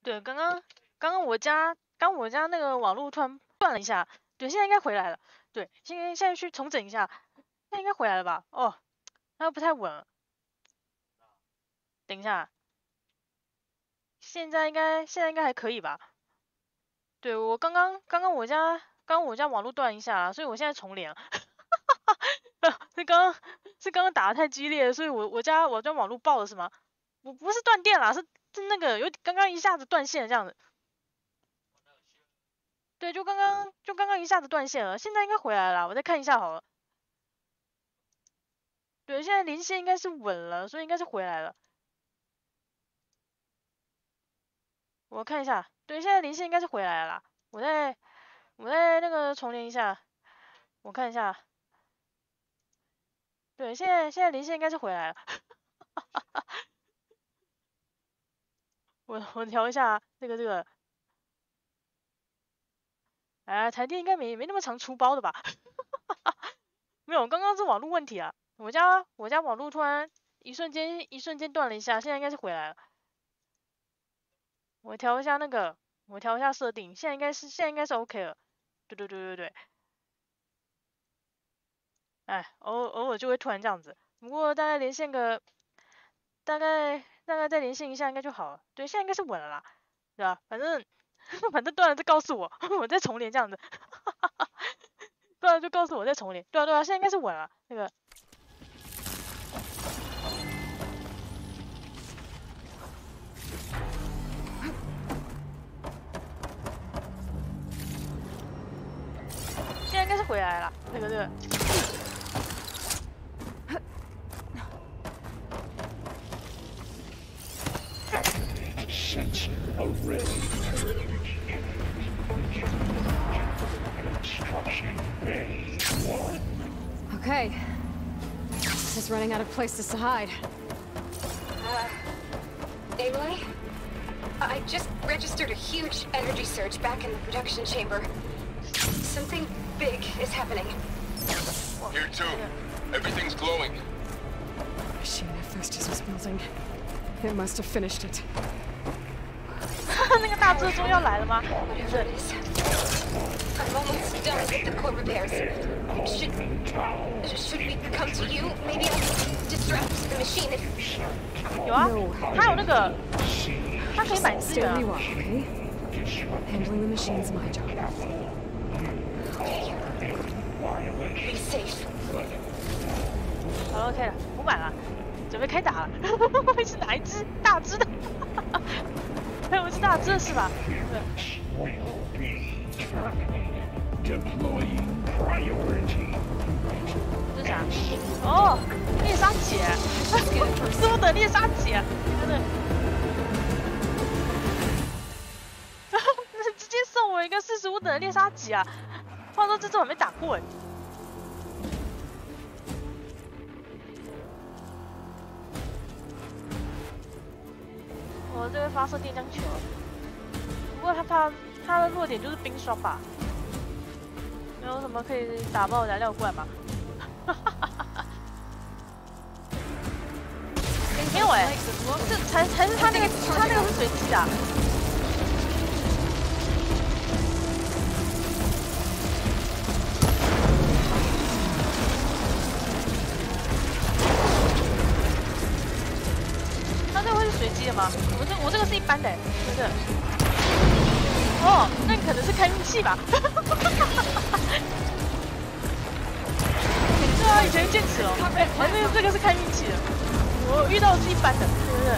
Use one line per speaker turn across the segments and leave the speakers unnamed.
对，刚刚我家那个网络突然断了一下，对，现在应该回来了。对，现在去重整一下，现在应该回来了吧？哦，那不太稳了。等一下，现在应该还可以吧？对，我刚刚我家网络断一下，所以我现在重连。是刚刚打的太激烈了，所以我家网络爆了是吗？我不是断电啦，是那个刚刚一下子断线这样子。对，就刚刚一下子断线了，现在应该回来了，我再看一下好了。对，现在连线应该是稳了，所以应该是回来了。我看一下，对，现在连线应该是回来了啦。我再那个重连一下，我看一下。对，现在连线应该是回来了。我调一下这个，哎，台电应该没那么常出包的吧？没有，刚刚是网络问题啊。我家网络突然一瞬间断了一下，现在应该是回来了。我调一下我调一下设定，现在应该是 OK 了。对。哎，偶尔就会突然这样子，不过大概连线个大概再连线一下应该就好了。对，现在应该是稳了啦，对吧？反正断了再告诉我，我再重连这样子。断了就告诉我再重连。对啊，现在应该是稳了。那个，现在应该是回来了。那个。
Okay. Just running out of places to hide.
Aloy? I just registered a huge energy surge back in the production chamber. Something big is happening.
Here too. Everything's glowing.
The machine Hephaestus was building. It must have finished it.
那个大蜘蛛要来了吗？
Whatever it is. I'm almost done with the core repairs. Should we come to you? Maybe I can disrupt the machine if...
有啊，他有那个，他可以买资
Stay
源啊
where。you are, okay? Handling the machine's my job.
Be safe.
好了 ，OK 了，补满了，准备开打了。会是哪一只大只的？还有一只大只的是吧？对。这是啥？哦，猎杀姐，斯沃德猎杀姐，真的。直接送我一个45等的猎杀姐啊！话说这次我还没打过哎。我这边发射电浆球，不过它的弱点就是冰霜吧？没有什么可以打爆燃料罐吗？没有哎，这才是他那个是随机的啊。他这个会是随机的吗？我这个是一般的，是不是？哦，那可能是看运气吧。对啊，以前剑齿龙，哎，这个是看运气的，我遇到的是一般的，是不是？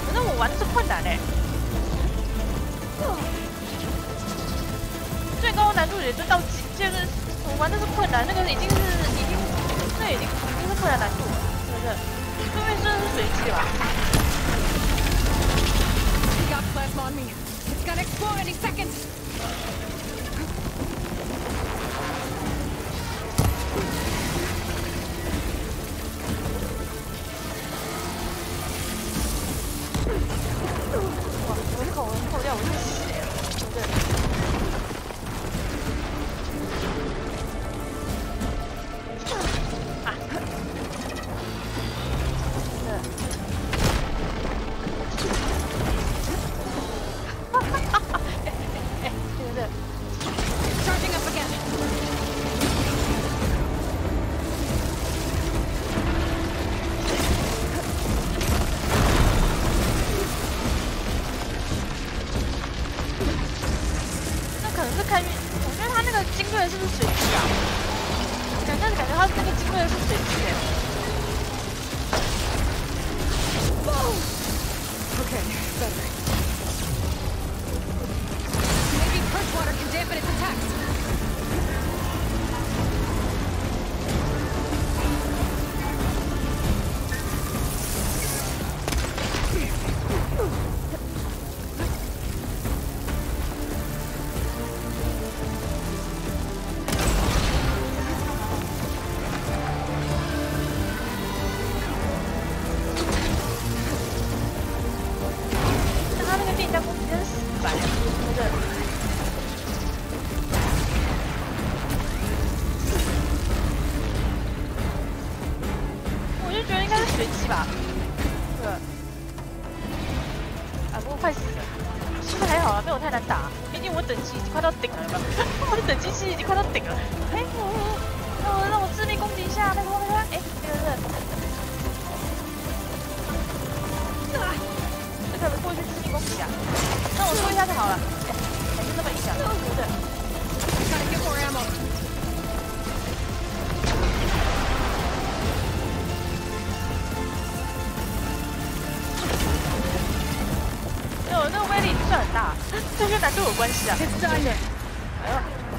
反正我玩的是困难嘞。最高难度也就到就是我玩的是困难，那个已经是困难难度了，是不是？这边真的是随机吧？
He got plasma on me. It's gonna explode any second.
哇！我一口掉我就死了，对不对？是看运，我觉得他那个精锐是不是随机啊？但是感觉他那个精锐是随机的。
Okay, better. Maybe perch water can dampen its attacks.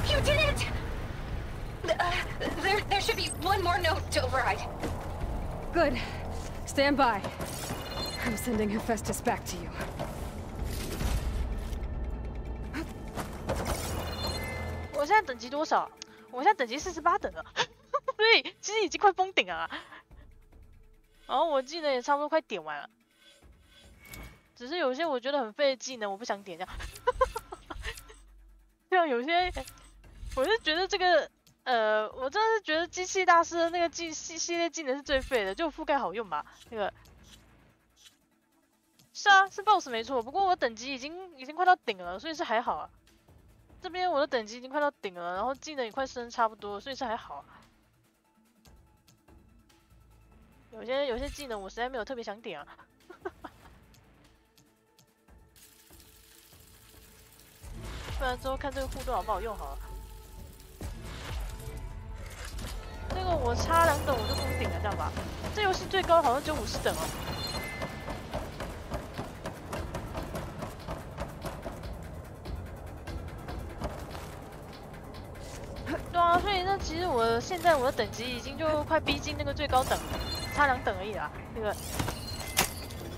You did it! There should be one more note to override.
Good. Stand by. I'm sending Hephaestus back to you.
我现在等级多少？我现在等级48等了，所以其实已经快封顶了。然后我技能也差不多快点完了，只是有些我觉得很废的技能我不想点这样。像有些，我是觉得这个，我真的是觉得机器大师的那个系列技能是最废的，就覆盖好用吧。那个，是啊，是 BOSS 没错，不过我等级已经快到顶了，所以是还好啊。这边我的等级已经快到顶了，然后技能也快升差不多，所以是还好啊。有些技能我实在没有特别想点啊。不然之后看这个护盾好不好用好了。这个我差2等我就封顶了，这样吧。这游戏最高好像只有50等哦。对啊，所以那其实现在我的等级已经就快逼近那个最高等了，差2等而已啦。那个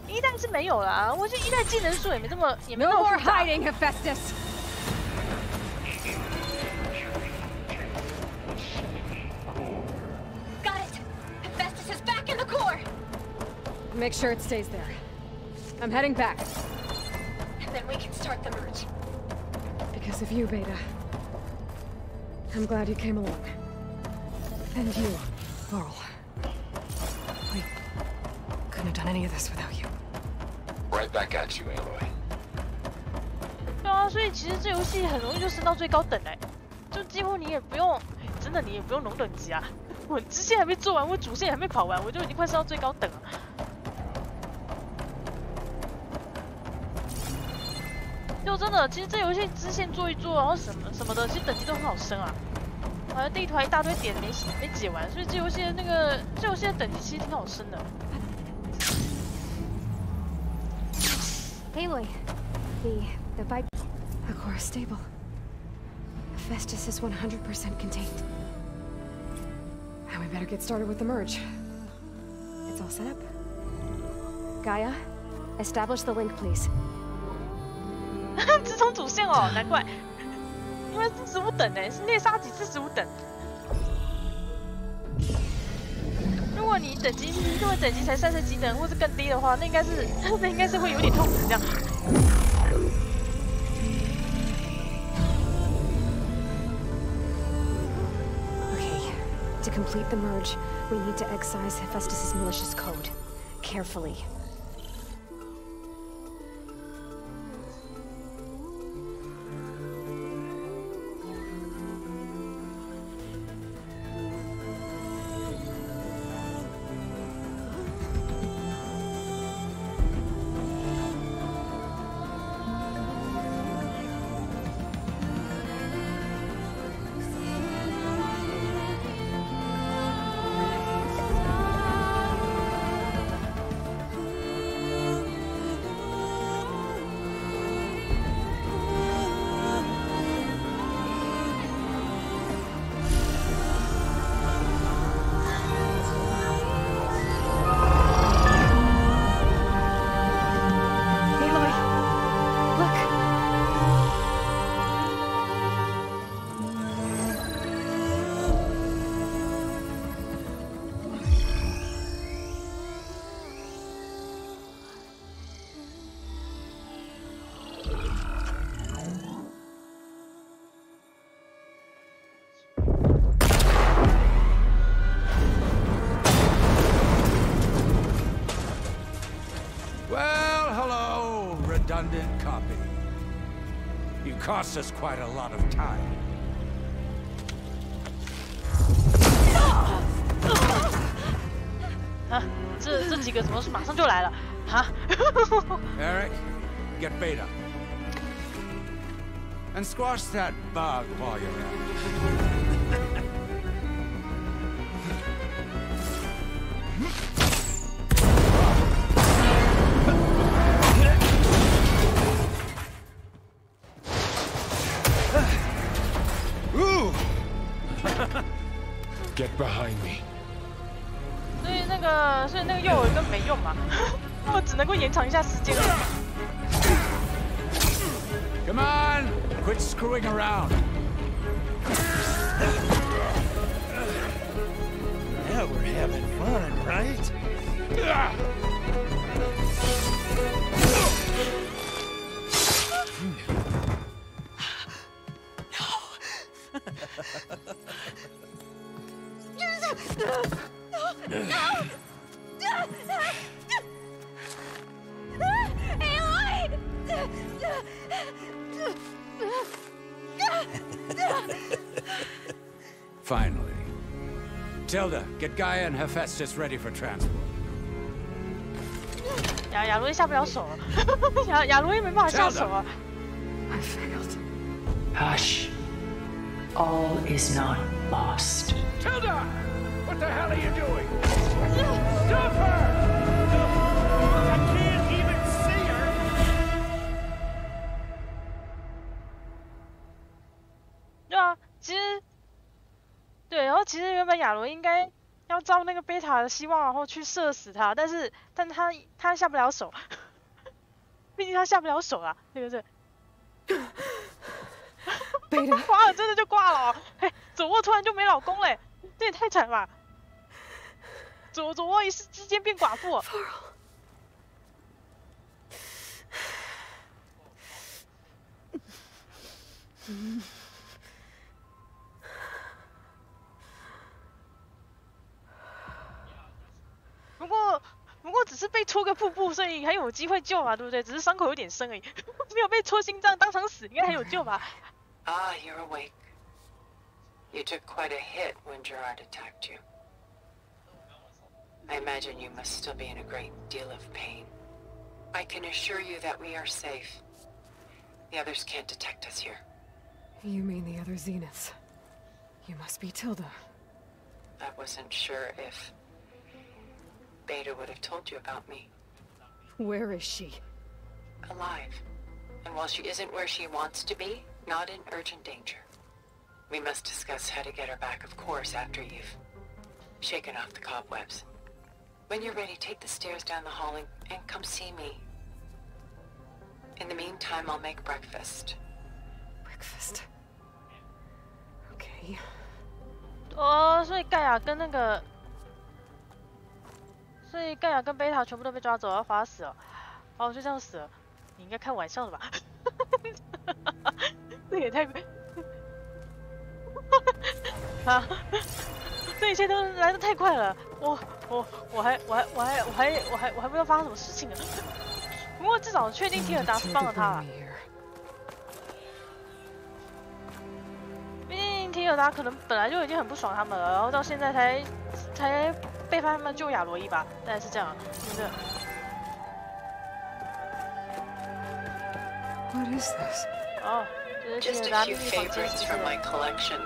1代是没有啦，我这1代技能数也没那么
No more hiding, Hephaestus. Make sure it stays there. I'm heading back.
And then we can start the merge.
Because of you, Beta. I'm glad you came along. And you, Laurel. We couldn't have done any of this without you.
Right back at you, Aloy.
对啊，所以其实这游戏很容易就升到最高等哎，就几乎你也不用，真的你也不用龙等级啊。我支线还没做完，我主线还没跑完，我就已经快升到最高等了。就真的，其实这游戏支线做一做，然后什么的，其实等级都很好升啊。好像地图还一大堆点没解完，所以这游戏的等级其实挺好升的。
Aloy, the vibe.
The core is stable. Hephaestus is 100% contained. Now we better get started with the merge. It's all set up.
Gaia, establish the link, please.
直冲主线哦，难怪，因为45等哎，是猎杀级45等。如果你等级才30几等或是更低的话，那应该是会有点痛苦这样。
Okay, to complete the merge, we need to excise Hephaestus' malicious code. Carefully.
redundant copy. You cost us quite a lot of time.
这几个怎么马上就来了？哈
Eric, get Beta. And squash that bug while you're at it. Ooh!
Get behind me.
所以那个诱饵根本没用嘛，我只能够延长一下时间。
Come on! Quit screwing around.
Now we're having fun, right?
Finally. Tilda, get Gaia and Hephaestus ready for transport.
亚罗伊下不了手了，亚罗伊没办法下手啊。
I failed.
Hush. All is not lost.
Tilda! What the hell are you doing? Stop her!
I can't even see her.
对啊，其实对，然后其实原本亚罗应该要照那个贝塔的希望，然后去射死他，但他下不了手，毕竟他下不了手啊，对不对？挂了，真的就挂了、哦。嘿，左握突然就没老公嘞，这也太惨了吧！左握一时之间变寡妇、哦。不过只是被戳个腹部，所以还有机会救嘛，对不对？只是伤口有点深而已，没有被戳心脏当场死，应该还有救吧。
Ah, you're awake. You took quite a hit when Gerard attacked you. I imagine you must still be in a great deal of pain. I can assure you that we are safe. The others can't detect us here.
You mean the other Zeniths? You must be Tilda.
I wasn't sure if Beta would have told you about me.
Where is she?
Alive. And while she isn't where she wants to be, not in urgent danger. We must discuss how to get her back, of course, after you've shaken off the cobwebs. When you're ready, take the stairs down the hall and come see me. In the meantime, I'll make breakfast.
Breakfast. Okay.
哦，所以盖亚跟贝塔全部都被抓走，要罚死了。哦，就这样死了。你应该开玩笑的吧？这也太……啊！这一切都来得太快了，我还不知道发生什么事情呢。不过至少确定提尔达是帮了他了。毕竟提尔达可能本来就已经很不爽他们了，然后到现在才背叛他们救亚罗伊吧，大概是这样，是不是？
What is this?
Oh,
just a few favorites from my collection.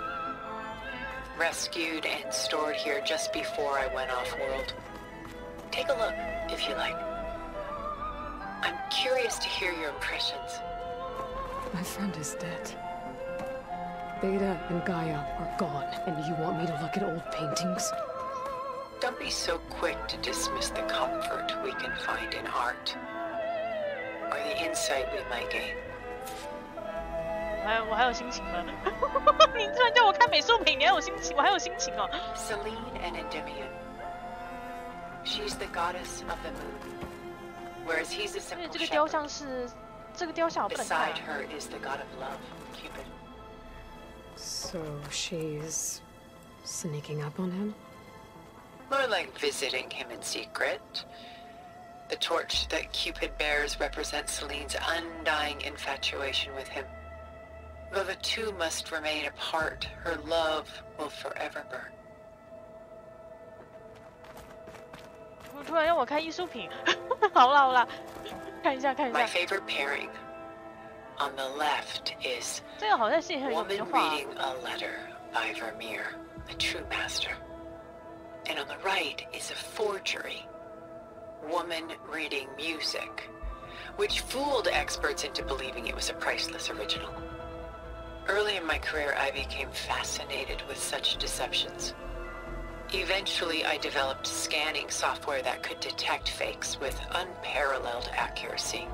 Rescued and stored here just before I went off-world. Take a look, if you like. I'm curious to hear your impressions.
My friend is dead. Beta and Gaia are gone, and you want me to look at old paintings?
Don't be so quick to dismiss the comfort we can find in art. Or the insight we might gain.
我还有心情吗？你突然叫我看美术品，你还有心情？我还有心情哦。
Selene and Endymion. She's the goddess of the moon, whereas he's a simple shepherd.
这个雕像我不能看。
Beside her is the god of love, Cupid.
So she's sneaking up on him?
More like visiting him in secret. The torch that Cupid bears represents Celine's undying infatuation with him. Though the two must remain apart, her love will forever burn.
突然让我看艺术品，好啦好啦，看一下看一
My
下。
favorite pairing. On the left is
这个好像是很有名的
woman
画。
reading a letter by Vermeer, a true master. And on the right is a forgery. Woman reading music, which fooled experts into believing it was a priceless original. Early in my career, I became fascinated with such deceptions. Eventually, I developed scanning software that could detect fakes with unparalleled accuracy.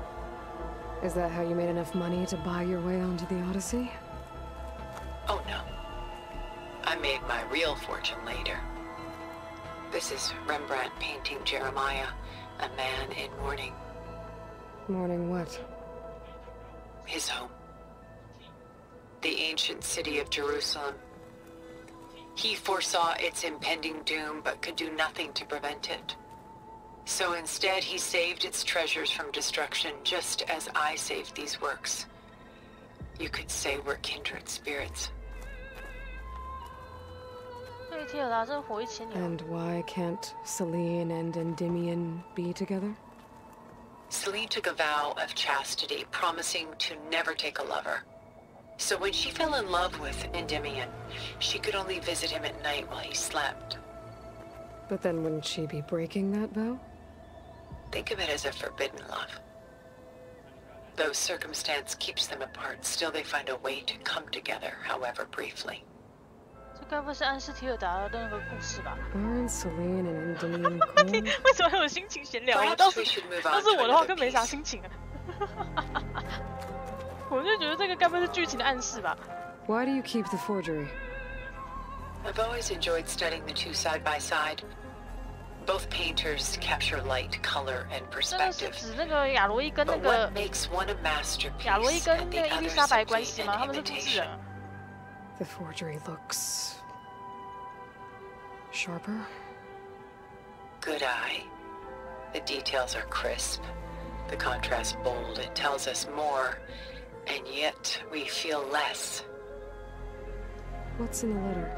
Is that how you made enough money to buy your way onto the Odyssey?
Oh no. I made my real fortune later. This is Rembrandt painting Jeremiah, a man in mourning.
Mourning what?
His home. The ancient city of Jerusalem. He foresaw its impending doom, but could do nothing to prevent it. So instead, he saved its treasures from destruction, just as I saved these works. You could say we're kindred spirits.
对，提尔达真活1000年。
And why can't Celine and Endymion be together?
Celine took a vow of chastity, promising to never take a lover. So when she fell in love with Endymion, she could only visit him at night while he slept.
But then wouldn't she be breaking that vow?
Think of it as a forbidden love. Though circumstance keeps them apart, still they find a way to come together, however briefly.
这该不是暗示提尔达的那个故事吧？
Aren't Celine and Endymion
为什么还有心情闲聊？要
Perhaps
是
we should move
要
on
是
to
我的话，
another
更没啥
piece.
心情啊。我就觉得这个该不是剧情的暗示吧？
Why do you keep the forgery?
I've always enjoyed studying the two side by side. Both painters capture light, color, and
这个是
perspective.
指那个亚罗伊跟那
But
个
what makes one a
亚罗伊
masterpiece
跟
and
那
the
个伊丽
other
莎白
simply
关系吗？他
an
们是复制
imitation?
人。
The forgery looks... sharper?
Good eye. The details are crisp. The contrast bold. It tells us more, and yet we feel less.
What's in the letter?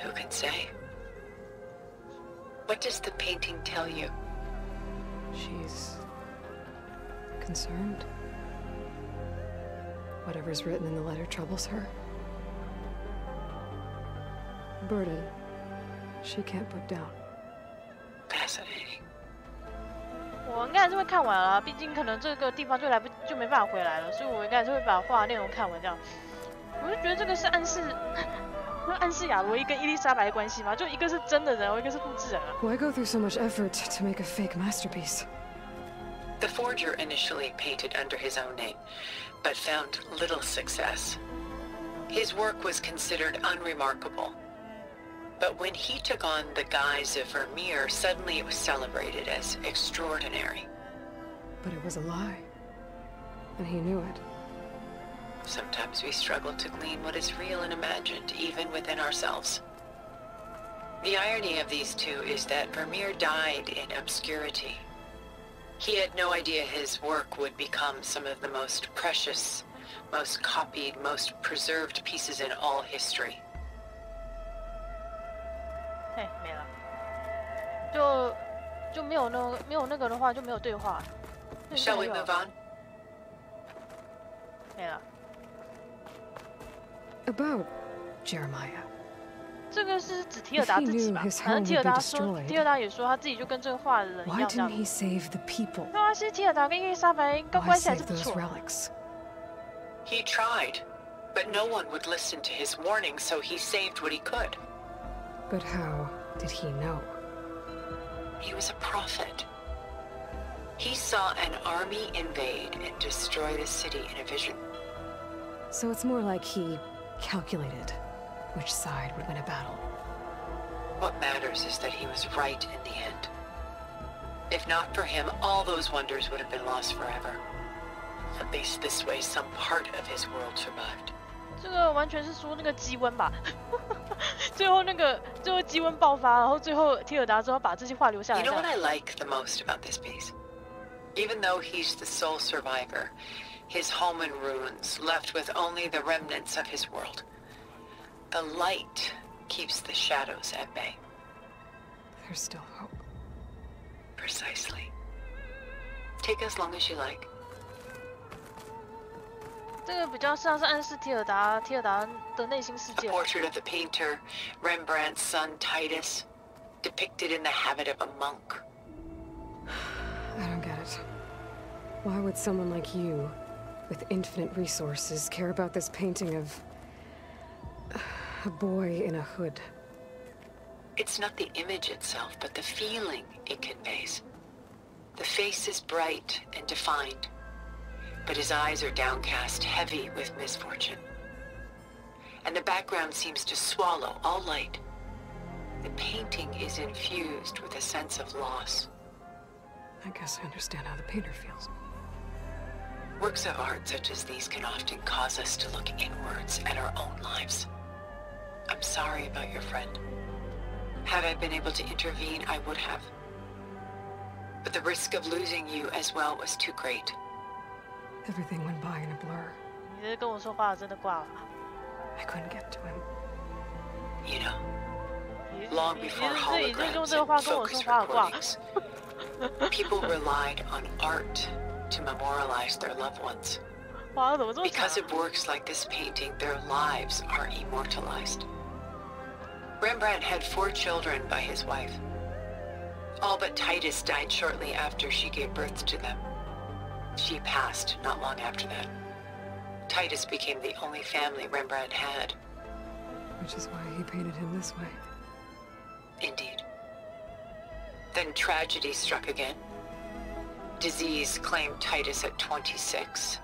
Who can say? What does the painting tell you?
She's... concerned? Whatever's written in the letter troubles her. A burden she can't put down.
Fascinating.
我应该还是会看完啊，毕竟可能这个地方就没办法回来了，所以我应该还是会把画的内容看完这样。我就觉得这个是暗示亚罗伊跟伊丽莎白的关系吗？就一个是真的人，一个是复制人啊。
Why go through so much effort to make a fake masterpiece?
The forger initially painted under his own name, but found little success. His work was considered unremarkable. But when he took on the guise of Vermeer, suddenly it was celebrated as extraordinary.
But it was a lie. And he knew it.
Sometimes we struggle to glean what is real and imagined, even within ourselves. The irony of these two is that Vermeer died in obscurity. He had no idea his work would become some of the most precious, most copied, most preserved pieces in all history.
嘿，没了，就没有那个的话就没有对话。
Shall we move on?
没了。
About Jeremiah.
这个是指提尔达自己吧？反正提尔达说，提尔达也说他自己就跟这个画的人一
Why
样这样
didn't。he save the people?
对啊，其实提尔达跟伊丽莎白跟
Why
关系还
save
是不
those
错。
relics?
He tried, but no one would listen to his warning, so he saved what he could.
But how did he know?
He was a prophet. He saw an army invade and destroy the city in a vision.
So it's more like he calculated which side would win a battle.
What matters is that he was right in the end. If not for him, all those wonders would have been lost forever. At least this way, some part of his world survived.
这个完全是说那个鸡瘟吧，最后鸡瘟爆发，然后最后提尔达之后把这些话留下来。
You know what I like the most about this piece? Even though he's the sole survivor, his home in ruins, left with only the remnants of his world. The light keeps the shadows at bay.
There's still hope.
Precisely. Take as long as you like.
这个比较像是暗示提尔达的内心世
A
界。
portrait of the painter, Rembrandt's son Titus, depicted in the habit of a monk.
I don't get it. Why would someone like you, with infinite resources, care about this painting of a boy in a hood?
It's not the image itself, but the feeling it conveys. The face is bright and defined, but his eyes are downcast, heavy with misfortune. And the background seems to swallow all light. The painting is infused with a sense of loss.
I guess I understand how the painter feels.
Works of art such as these can often cause us to look inwards at our own lives. I'm sorry about your friend. Had I been able to intervene, I would have. But the risk of losing you as well was too great.
Everything went by in a blur.
你这跟我说话真的挂了。
I couldn't get to him.
You know, long before
你这用
holograms
这个话
and
跟我
focus
说话挂。
recordings, people relied on art to memorialize their loved ones.
哇，怎么这么惨
Because of works like this painting, their lives are immortalized. Rembrandt had 4 children by his wife. All but Titus died shortly after she gave birth to them. She passed not long after that. Titus became the only family Rembrandt had.
Which is why he painted him this way.
Indeed. Then tragedy struck again. Disease claimed Titus at 26.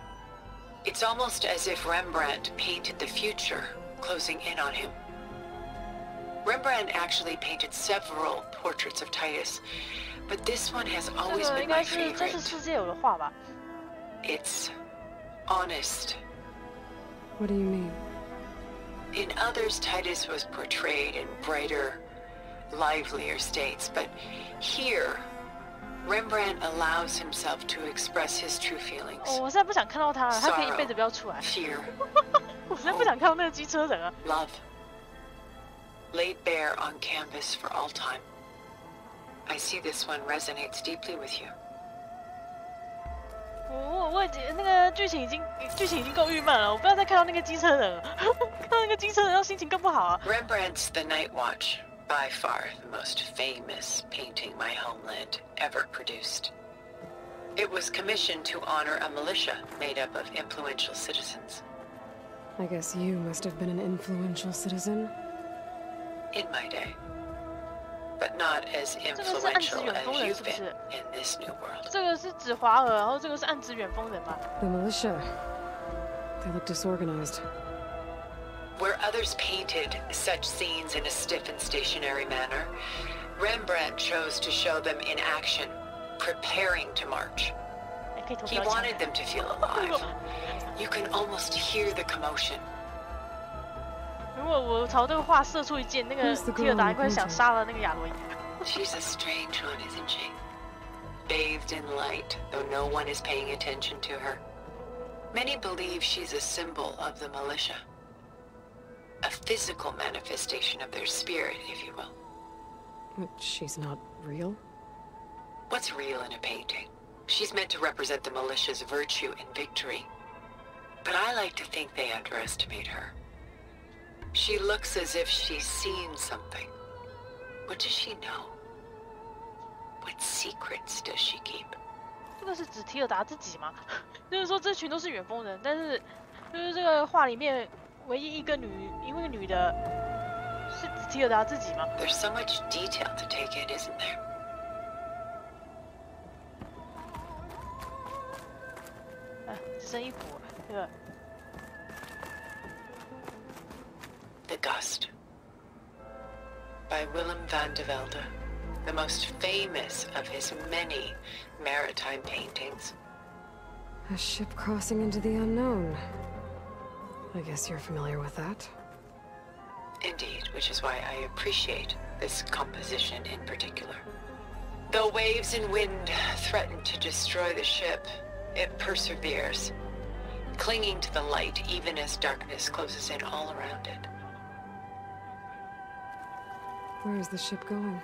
It's almost as if Rembrandt painted the future, closing in on him. Rembrandt actually painted several portraits of Titus, but this one has
这
always
个
been
应
my
该是真实
favorite.
世界有的画吧？
It's honest.
What do you mean?
In others, Titus was portrayed in brighter, livelier states, but here, Rembrandt allows himself to express his true feelings.
哦，我现在不想看到他了，他可以一辈子不要出来。
Fear,
我现在不想看到那个机车人啊。
love, laid bare on canvas for all time. I see this one resonates deeply with you.
我已经那个剧情已经够郁闷了，我不要再看到那个机车人了，看到那个机车人让心情更不好啊。
Rembrandt's The Night Watch, by far the most famous painting my homeland ever produced. It was commissioned to honor a militia made up of influential citizens.
I guess you must have been an influential citizen.
In my day. But not as influential as you've been in this new world.
这个是指华尔，然后这个是暗指远风人吧？
The militia. They look disorganized.
Where others painted such scenes in a stiff and stationary manner, Rembrandt chose to show them in action, preparing to march.
还可以投
He
标枪。
wanted them to feel alive. You can almost hear the commotion.
如果我朝这个画射出一箭，那个提尔达会想杀了那个亚罗伊。
She's a strange one, isn't she? Bathed in light, though no one is paying attention to her. Many believe she's a symbol of the militia. A physical manifestation of their spirit, if you will.
But she's not real?
What's real in a painting? She's meant to represent the militia's virtue and victory. But I like to think they underestimate her. She looks as if she's seen something. What does she know? What secrets does she keep?
这个是指提尔达自己吗？就是说这群都是远风人，但是就是这个画里面唯一一个女的是指提尔达自己吗？
There's so much detail to take in, isn't there?
只剩一幅，这个
The Gust by Willem van de Velde, the most famous of his many maritime paintings.
A ship crossing into the unknown. I guess you're familiar with that.
Indeed, which is why I appreciate this composition in particular. Though waves and wind threaten to destroy the ship, it perseveres, clinging to the light even as darkness closes in all around it.
Where is the ship going?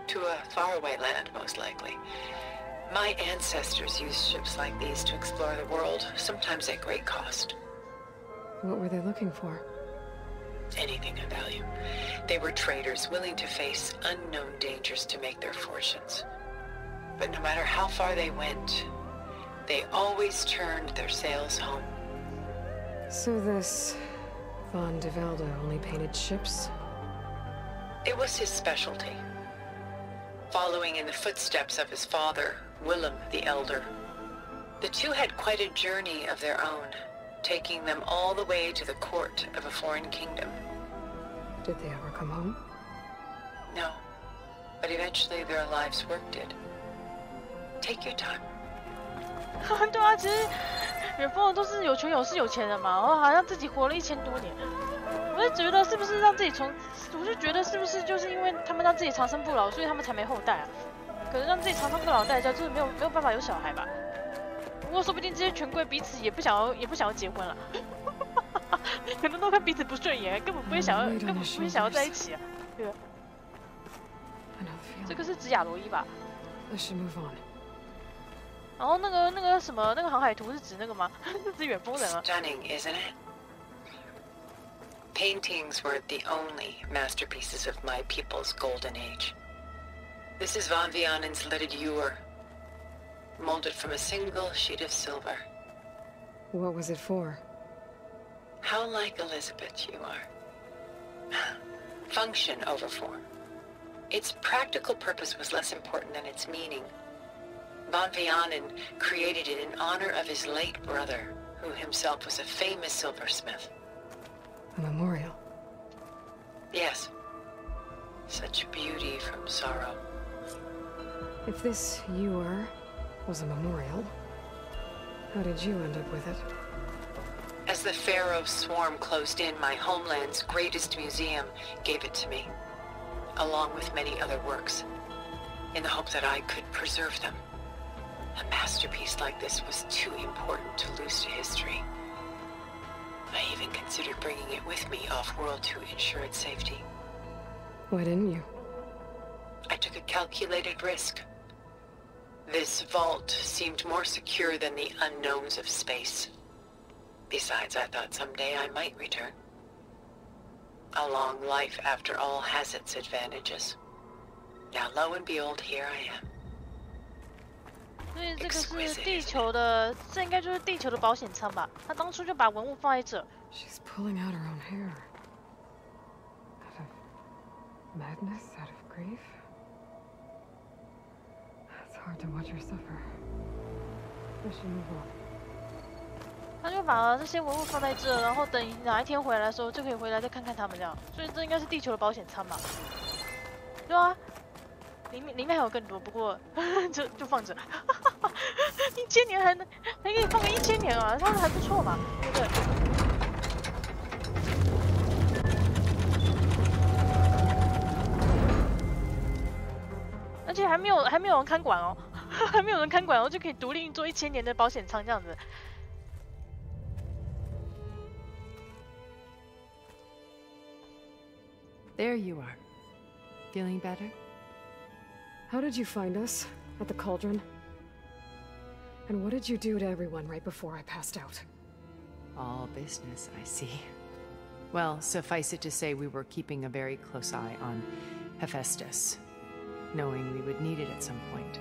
To a faraway land, most likely. My ancestors used ships like these to explore the world, sometimes at great cost.
What were they looking for?
Anything of value. They were traders willing to face unknown dangers to make their fortunes. But no matter how far they went, they always turned their sails home.
So this Von de Velde only painted ships?
It was his specialty. Following in the footsteps of his father, Willem the Elder. The two had quite a journey of their own, taking them all the way to the court of a foreign kingdom.
Did they ever come home?
No, but eventually their lives worked it. Take your time.
对啊，其实远方的都是有权有势有钱人嘛，然后好像自己活了1000多年。我就觉得是不是让自己我就觉得是不是就是因为他们让自己长生不老，所以他们才没后代啊？可是让自己长生不老的代价就是没有办法有小孩吧？不过说不定这些权贵彼此也不想要结婚了，可能都看彼此不顺眼，根本不会想要在一起啊，对吧？这个是指亚罗伊吧？
Let's move on.
然后那个什么那个航海图是指那个吗？是指远风人啊。
Stunning, isn't it? Paintings were the only masterpieces of my people's golden age. This is Von Vianen's leaded ewer, molded from a single sheet of silver.
What was it for?
How like Elizabeth you are. Function over form. Its practical purpose was less important than its meaning. Von Vianen created it in honor of his late brother, who himself was a famous silversmith.
A memorial.
Yes. Such beauty from sorrow.
If this ewer was a memorial, how did you end up with it?
As the Pharaoh swarm closed in, my homeland's greatest museum gave it to me, along with many other works, in the hope that I could preserve them. A masterpiece like this was too important to lose to history. I even considered bringing it with me off-world to ensure its safety.
Why didn't you?
I took a calculated risk. This vault seemed more secure than the unknowns of space. Besides, I thought someday I might return. A long life, after all, has its advantages. Now, lo and behold, here I am.
所以这个是地球的，这应该就是地球的保险舱吧？他当初就把文物放在这。
She's pulling out her own hair. Out of madness, out of grief. It's hard to watch her suffer. Let's move on.
他就把这些文物放在这，然后等哪一天回来的时候，就可以回来再看看他们这样。所以这应该是地球的保险舱吧？对啊，里面还有更多，不过就放着。1000年还可以放个1000年啊，这样还不错嘛，对不对？而且还没有人看管哦，还没有人看管哦，就可以独立运作1000年的保险舱这样子。
There you are. Feeling better?
How did you find us? At the cauldron? And what did you do to everyone right before I passed out?
All business, I see. Well, suffice it to say we were keeping a very close eye on Hephaestus, knowing we would need it at some point.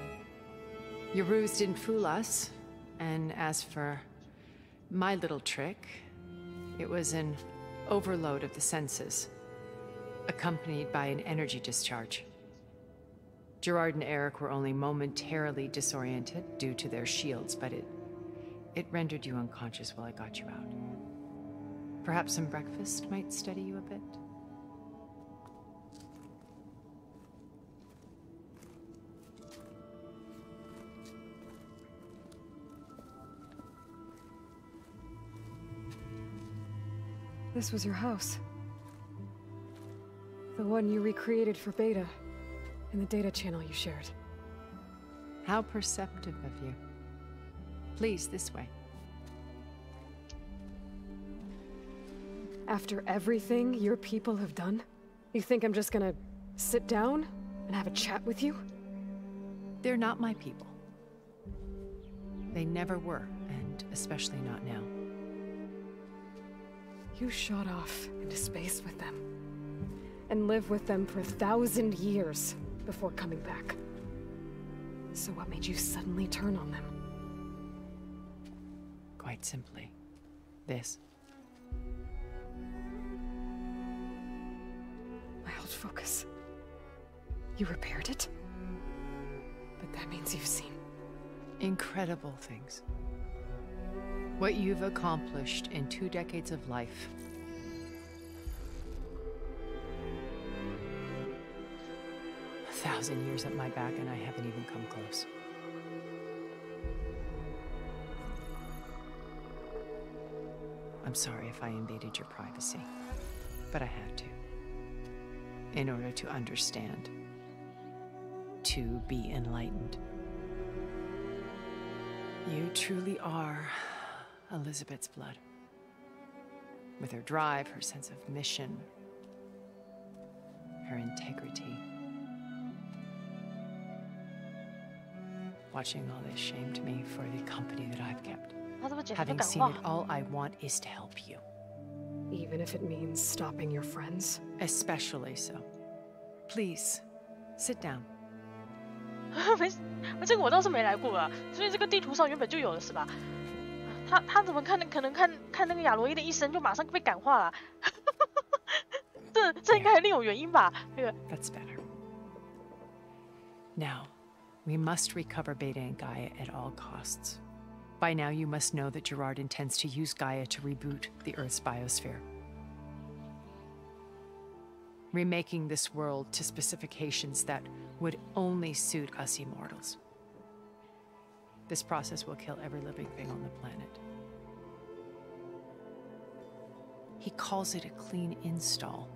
Your ruse didn't fool us, and as for my little trick, it was an overload of the senses, accompanied by an energy discharge. Gerard and Eric were only momentarily disoriented due to their shields, but it rendered you unconscious while I got you out. Perhaps some breakfast might steady you a bit?
This was your house. The one you recreated for Beta, in the data channel you shared.
How perceptive of you. Please, this way.
After everything your people have done, you think I'm just gonna sit down and have a chat with you?
They're not my people. They never were, and especially not now.
You shot off into space with them, and lived with them for 1,000 years before coming back. So what made you suddenly turn on them?
Quite simply, this.
My old focus. You repaired it? But that means you've seen
incredible things. What you've accomplished in 2 decades of life. A 1,000 years at my back and I haven't even come close. I'm sorry if I invaded your privacy, but I had to. In order to understand. To be enlightened. You truly are Elizabeth's blood. With her drive, her sense of mission, her integrity. Watching all this shamed me for the company that I've kept. Having seen it all, I want is to help you.
Even if it means stopping your friends?
Especially so. Please, sit down.
这个我倒是没来过啊，所以这个地图上原本就有了是吧？他怎么可能看那个亚罗伊的一生就马上被感化了？这应该还另有原因吧？这个。
That's better. Now, we must recover Beta and Gaia at all costs. By now, you must know that Gerard intends to use Gaia to reboot the Earth's biosphere. Remaking this world to specifications that would only suit us immortals. This process will kill every living thing on the planet. He calls it a clean install.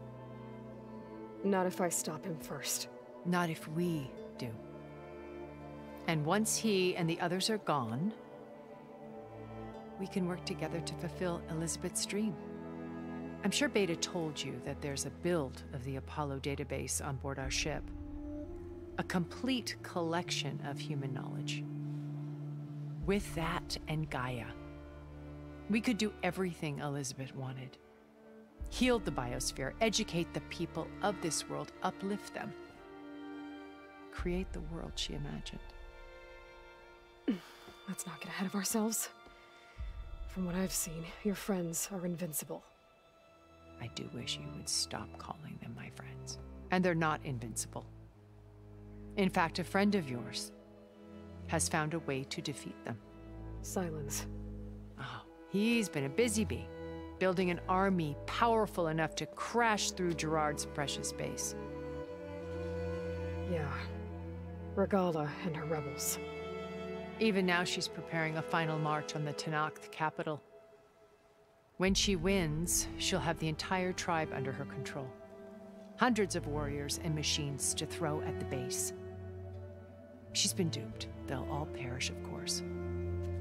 Not if I stop him first.
Not if we do. And once he and the others are gone, we can work together to fulfill Elizabeth's dream. I'm sure Beta told you that there's a build of the Apollo database on board our ship. A complete collection of human knowledge. With that and Gaia, we could do everything Elizabeth wanted. Heal the biosphere, educate the people of this world, uplift them. Create the world she imagined.
Let's not get ahead of ourselves. From what I've seen, your friends are invincible.
I do wish you would stop calling them my friends. And they're not invincible. In fact, a friend of yours has found a way to defeat them.
Silence.
Oh, he's been a busy bee, building an army powerful enough to crash through Gerard's precious base.
Yeah. Regala and her rebels.
Even now she's preparing a final march on the Tenakth capital. When she wins, she'll have the entire tribe under her control. Hundreds of warriors and machines to throw at the base. She's been duped. They'll all perish, of course.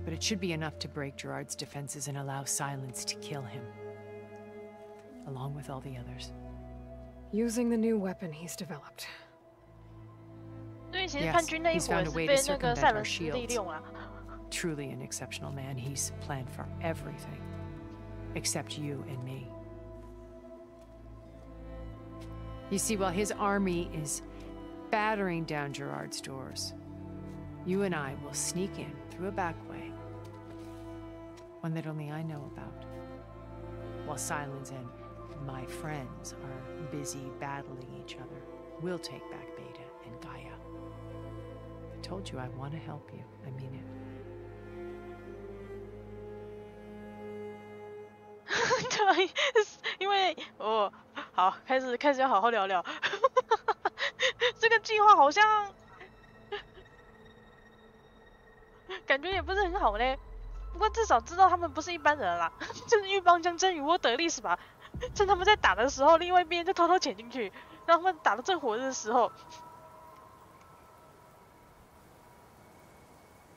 But it should be enough to break Gerard's defenses and allow Silence to kill him. Along with all the others.
Using the new weapon he's developed.
Yes,
he's found a way to circumvent our shields. Truly an exceptional man. He's planned for everything. Except you and me. You see, while his army is battering down Gerard's doors, you and I will sneak in through a back way. One that only I know about. While Silence and my friends are busy battling each other, we'll take back Beta and Gaia. I told you I want to help you. I mean it.
对，因为好，开始要好好聊聊。这个计划好像感觉也不是很好嘞，不过至少知道他们不是一般人啦，就是鹬蚌相争，渔翁得利是吧？趁他们在打的时候，另外一边就偷偷潜进去，让他们打得正火热的时候。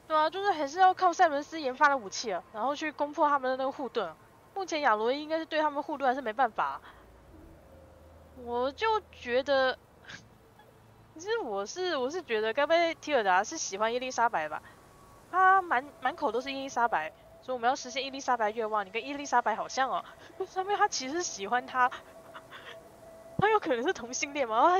对啊，就是还是要靠塞伦斯研发的武器啊，然后去攻破他们的那个护盾。目前亚罗伊应该是对他们护盾还是没办法。我就觉得，其实我是觉得，该不会提尔达是喜欢伊丽莎白吧？他满口都是伊丽莎白，所以我们要实现伊丽莎白愿望。你跟伊丽莎白好像哦，上面他其实喜欢他，他有可能是同性恋嘛？然后他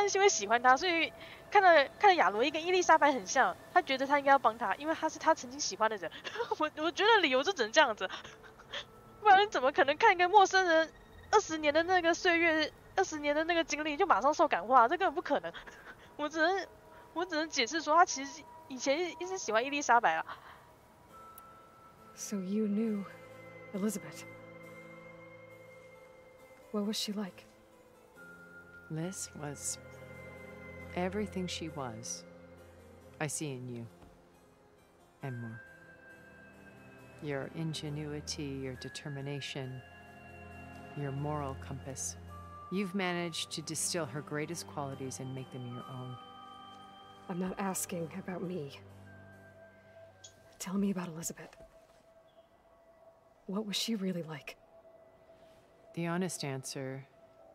是因为喜欢他，所以看了亚罗伊跟伊丽莎白很像，他觉得他应该要帮他，因为他是他曾经喜欢的人。我觉得理由就只能这样子，不然怎么可能看一个陌生人20年的那个岁月，20年的那个经历就马上受感化？这根本不可能。我只能解释说他其实以前一直喜欢伊丽莎白啊。
So you knew Elizabeth. What was she like?
Liz was everything she was. I see in you. And more. Your ingenuity, your determination, your moral compass. You've managed to distill her greatest qualities and make them your own.
I'm not asking about me. Tell me about Elizabeth. What was she really like?
The honest answer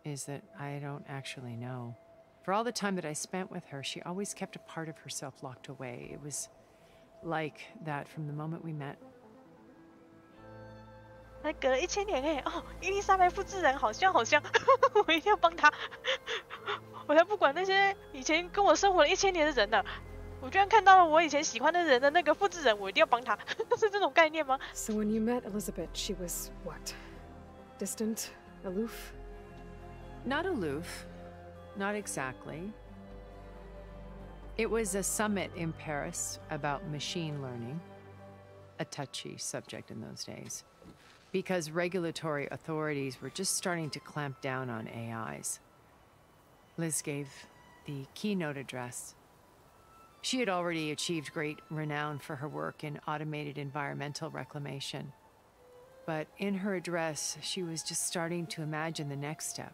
is that I don't actually know. For all the time that I spent with her, she always kept a part of herself locked away. It was like that from the moment we met.
还隔了1000年哎！哦，伊丽莎白复制人好像，我一定要帮她。我才不管那些以前跟我生活了1000年的人呢。我居然看到了我以前喜欢的人的那个复制人，我一定要帮他，是这种概念吗
So when you met Elizabeth, she was what? Distant? Aloof?
Not aloof. Not exactly. It was a summit in Paris about machine learning, a touchy subject in those days, because regulatory authorities were just starting to clamp down on AIs. Liz gave the keynote address. She had already achieved great renown for her work in automated environmental reclamation. But in her address, she was just starting to imagine the next step.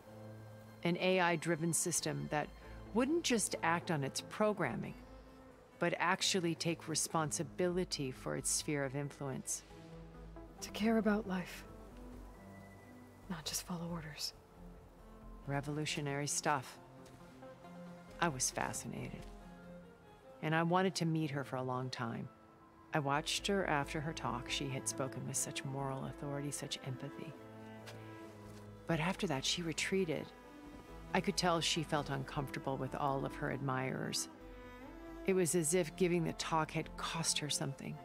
An AI-driven system that wouldn't just act on its programming, but actually take responsibility for its sphere of influence.
To care about life. Not just follow orders.
Revolutionary stuff. I was fascinated. And I wanted to meet her for a long time. I watched her after her talk. She had spoken with such moral authority, such empathy. But after that, she retreated. I could tell she felt uncomfortable with all of her admirers. It was as if giving the talk had cost her something.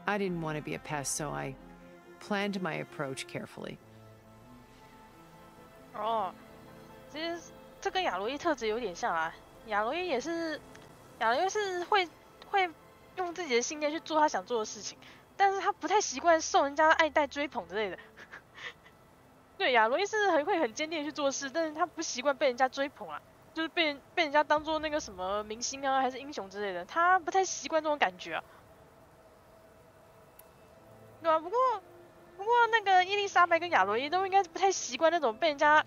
I didn't want to be a pest, so I planned my approach carefully.
哦，其实这跟亚罗伊特质有点像啊。亚罗伊是会用自己的信念去做他想做的事情，但是他不太习惯受人家爱戴追捧之类的。对，亚罗伊是会很坚定的去做事，但是他不习惯被人家追捧啊，就是被人家当做那个什么明星啊，还是英雄之类的，他不太习惯这种感觉啊。对啊，不过那个伊丽莎白跟亚罗伊都应该不太习惯那种被人家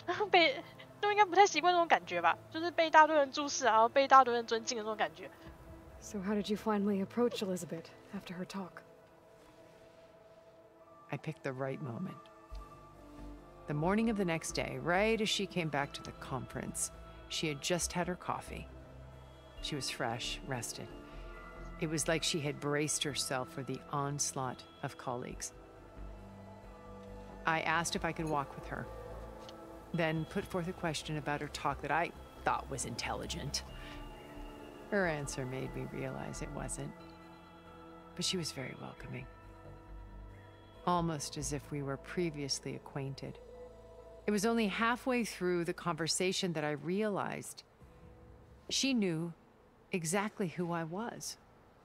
都应该不太习惯那种感觉吧，就是被一大堆人注视，然后被一大堆人尊敬的那种感觉。
So how did you finally approach Elizabeth after her talk?
I picked the right moment. The morning of the next day, right as she came back to the conference, she had just had her coffee. She was fresh, rested. It was like she had braced herself for the onslaught of colleagues. I asked if I could walk with her, then put forth a question about her talk that I thought was intelligent. Her answer made me realize it wasn't, but she was very welcoming, almost as if we were previously acquainted. It was only halfway through the conversation that I realized she knew exactly who I was.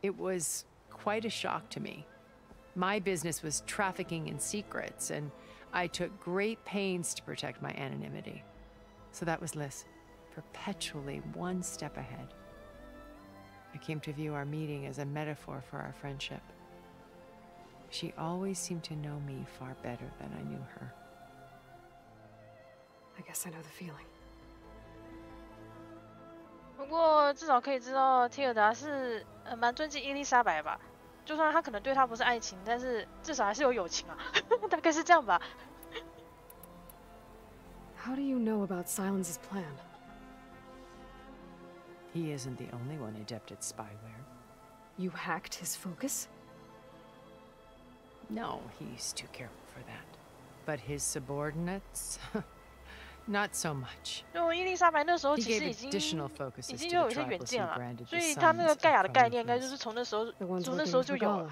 It was quite a shock to me. My business was trafficking in secrets, and I took great pains to protect my anonymity. So that was Liz, perpetually one step ahead. I came to view our meeting as a metaphor for our friendship. She always seemed to know me far better than I knew her.
I guess I know the feeling.
不过至少可以知道提尔达是蛮尊敬伊丽莎白吧。就算他可能对她不是爱情，但是至少还是有友情啊，大概是这样吧。
How do you know about Silence's plan?
He isn't the only one adept at spyware.
You hacked his focus?
No, he's too careful for that. But his subordinates? Not so much.
就伊丽莎白那时候
He
其实
gave
已经
additional focuses
已
to
经
the
有一些
tribals
远见
he
了，
branded
所
the
以他那个
sons
盖亚
of
的概念应该就
Prometheus.
是从那时候
The ones
从那
working
时候
with
就有了。
Regala.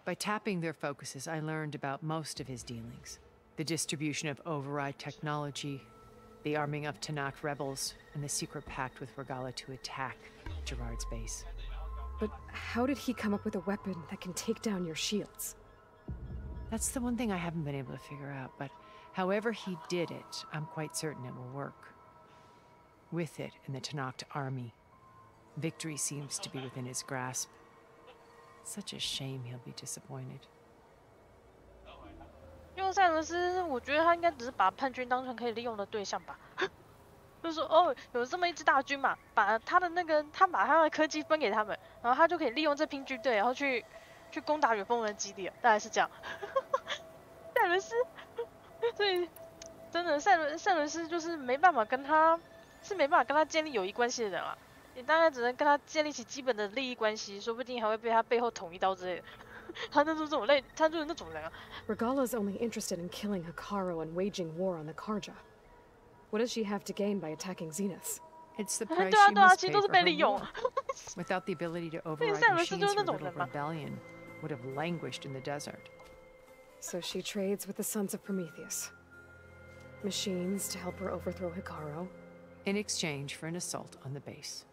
By tapping their focuses, I learned about most of his dealings. The distribution of override technology, the arming of Tanakh rebels, and the secret pact with Regala to attack Gerard's base.
But how did he come up with a weapon that can take down your shields?
That's the one thing I haven't been able to figure out, but however he did it, I'm quite certain it will work. With it and the Tanakh army, victory seems to be within his grasp. Such a shame he'll be disappointed.
因为塞伦斯，我觉得他应该只是把叛军当成可以利用的对象吧。就是说，哦，有这么一支大军嘛，把他把他的科技分给他们，然后他就可以利用这批军队，然后去攻打远锋人基地了，大概是这样。塞伦斯，所以真的塞伦斯就是没办法跟他建立友谊关系的人啊，你大概只能跟他建立起基本的利益关系，说不定还会被他背后捅一刀之类的。他就是那种人啊。
Regala's only interested in killing Hikaru and waging war on the Karja. What does she have to gain by attacking Zenith?
It's the price
对啊
she
对啊，
must
其
pay
实都是
for
被
her
利用。
war. Without the ability to override
塞伦斯
machines,
就是那
her
种
little
人嘛。
rebellion would have languished in the desert.
So she trades with the Sons of Prometheus. Machines to help her overthrow Hikaru.
In exchange for an assault on the base.